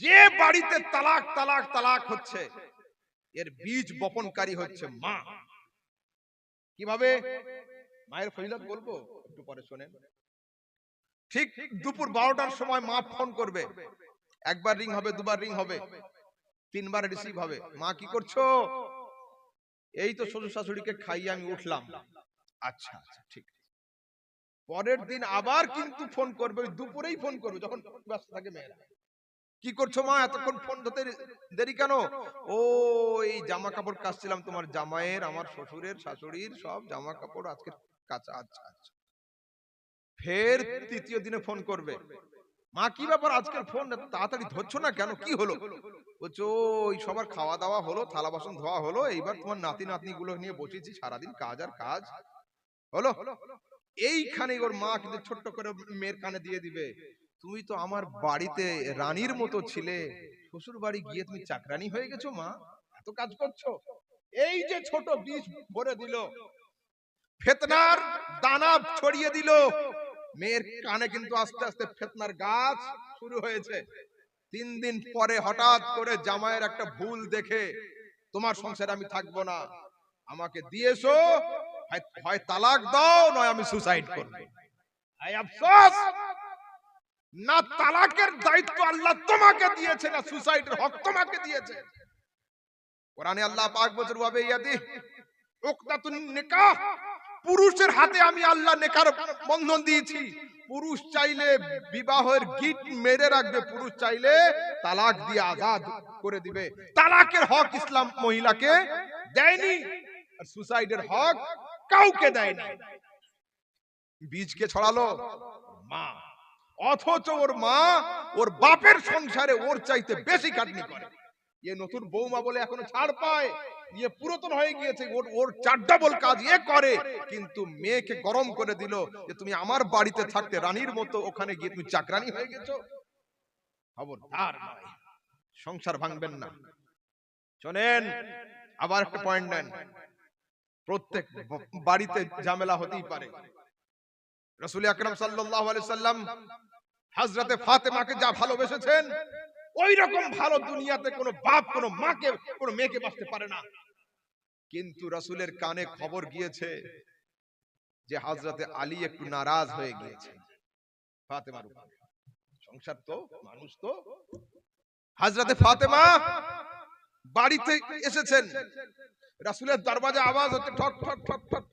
যে বাড়িতে তালাক তালাক তালাক হচ্ছে, এর বীজ বপনকারী হচ্ছে মা। কিভাবে? মায়ের ফজিলত বলবো একটু পরে শোনেন। ঠিক দুপুর 12টার সময় মা ফোন করবে, একবার রিং হবে, দুবার রিং হবে, তিনবার রিসিভ হবে। মা কি করছো? এই তো শ্বশুর শাশুড়িকে খাইয়ে আমি উঠলাম। আচ্ছা আচ্ছা ঠিক। পরের দিন আবার কিন্তু ফোন করবে, ওই দুপুরেই ফোন করবে যখন ব্যস্ত থাকে মেয়েরা। কি করছো মা, এতক্ষণ ফোন ধরতে দেরি কেন? ও এই জামা কাপড় কাচছিলাম, তোমার জামাইয়ের, আমার শ্বশুরের, শাশুড়ির সব জামা কাপড় আজকে কাচা। আচ্ছা আচ্ছা। ফের তৃতীয় দিনে ফোন করবে, মা কি ব্যাপার আজকের ফোন তাড়াতাড়ি ধরছো না কেন, কি হলো? বলছো ওই সবার খাওয়া দাওয়া হলো, থালা বাসন ধোয়া হলো, এইবার তোমার নাতি নাতনি গুলো নিয়ে বসেছি, সারাদিন কাজ আর কাজ। হলো, এইখানে ওর মা কিন্তু ছোট্ট করে মেয়ের কানে দিয়ে দিবে, তুমি তো আমার বাড়িতে রানীর মতো ছিলে, শ্বশুর বাড়ি গিয়ে তুমি চাকরানি হয়ে গেছো মা, এত কাজ করছো। এই যে ছোট বীজ ভরে দিল, ফিতনার দানা ছড়িয়ে দিল, মেয়ের কানে কিন্তু আস্তে আস্তে ফিতনার গাছ শুরু হয়েছে। 3 দিন পরে হঠাৎ করে জামাইয়ের একটা ভুল দেখে, তোমার সংসারে আমি থাকবো না, আমাকে দিয়েছো, হয় তালাক দাও নয় আমি সুসাইড করব। আই আফসোস, না তালাকের দায়িত্ব আল্লাহ তোমাকে দিয়েছে, না সুসাইডের হক তোমাকে দিয়েছে। কোরআনে আল্লাহ পাক বলেন ওয়া বিয়াদি উকদাতুন নিকাহ, পুরুষের হাতে আমি আল্লাহ নেকার বন্ধন দিয়েছি। পুরুষ চাইলে বিবাহের গিট মেরে রাখবে, পুরুষ চাইলে তালাক দিয়ে আজাদ করে দিবে। তালাকের হক ইসলাম মহিলাকে দেয়নি, আর সুসাইডের হক কাউকে দেয়নি। বীজকে ছড়ালো মা, অথচ ওর মা ওর বাপের সংসারে ওর চাইতে বেশি খাটনি করে। এ নতুন বৌমা বলে এখনো ছাড় পায়, ইয়ে পুরাতন হয়ে গিয়েছে, ওর 4 ডাবল কাজ এ করে, কিন্তু মেয়েকে গরম করে দিল যে তুমি আমার বাড়িতে থাকতে রানীর মতো, ওখানে গিয়ে তুমি চাকরানি হয়ে গেছো। খবরদার নয়, সংসার ভাঙবেন না। শোনেন, আবার একটা পয়েন্ট নেন, প্রত্যেক বাড়িতে ঝামেলা হতেই পারে। রাসূল আকরাম সাল্লাল্লাহু আলাইহি সাল্লাম হযরতে ফাতেমাকে যা ভালোবেসেছেন, ওই রকম ভালো দুনিয়াতে কোনো বাপ কোনো মাকে কোনো মেয়েকে বাঁচতে পারে না। কিন্তু রাসূলের কানে খবর গিয়েছে যে হযরতে আলী একটু নারাজ হয়ে গিয়েছে ফাতেমার উপরে। সংসার তো, মানুষ তো। হযরতে ফাতেমা বাড়িতে এসেছেন, রাসূলের দরজায় আওয়াজ হচ্ছে ঠক ঠক ঠক ঠক।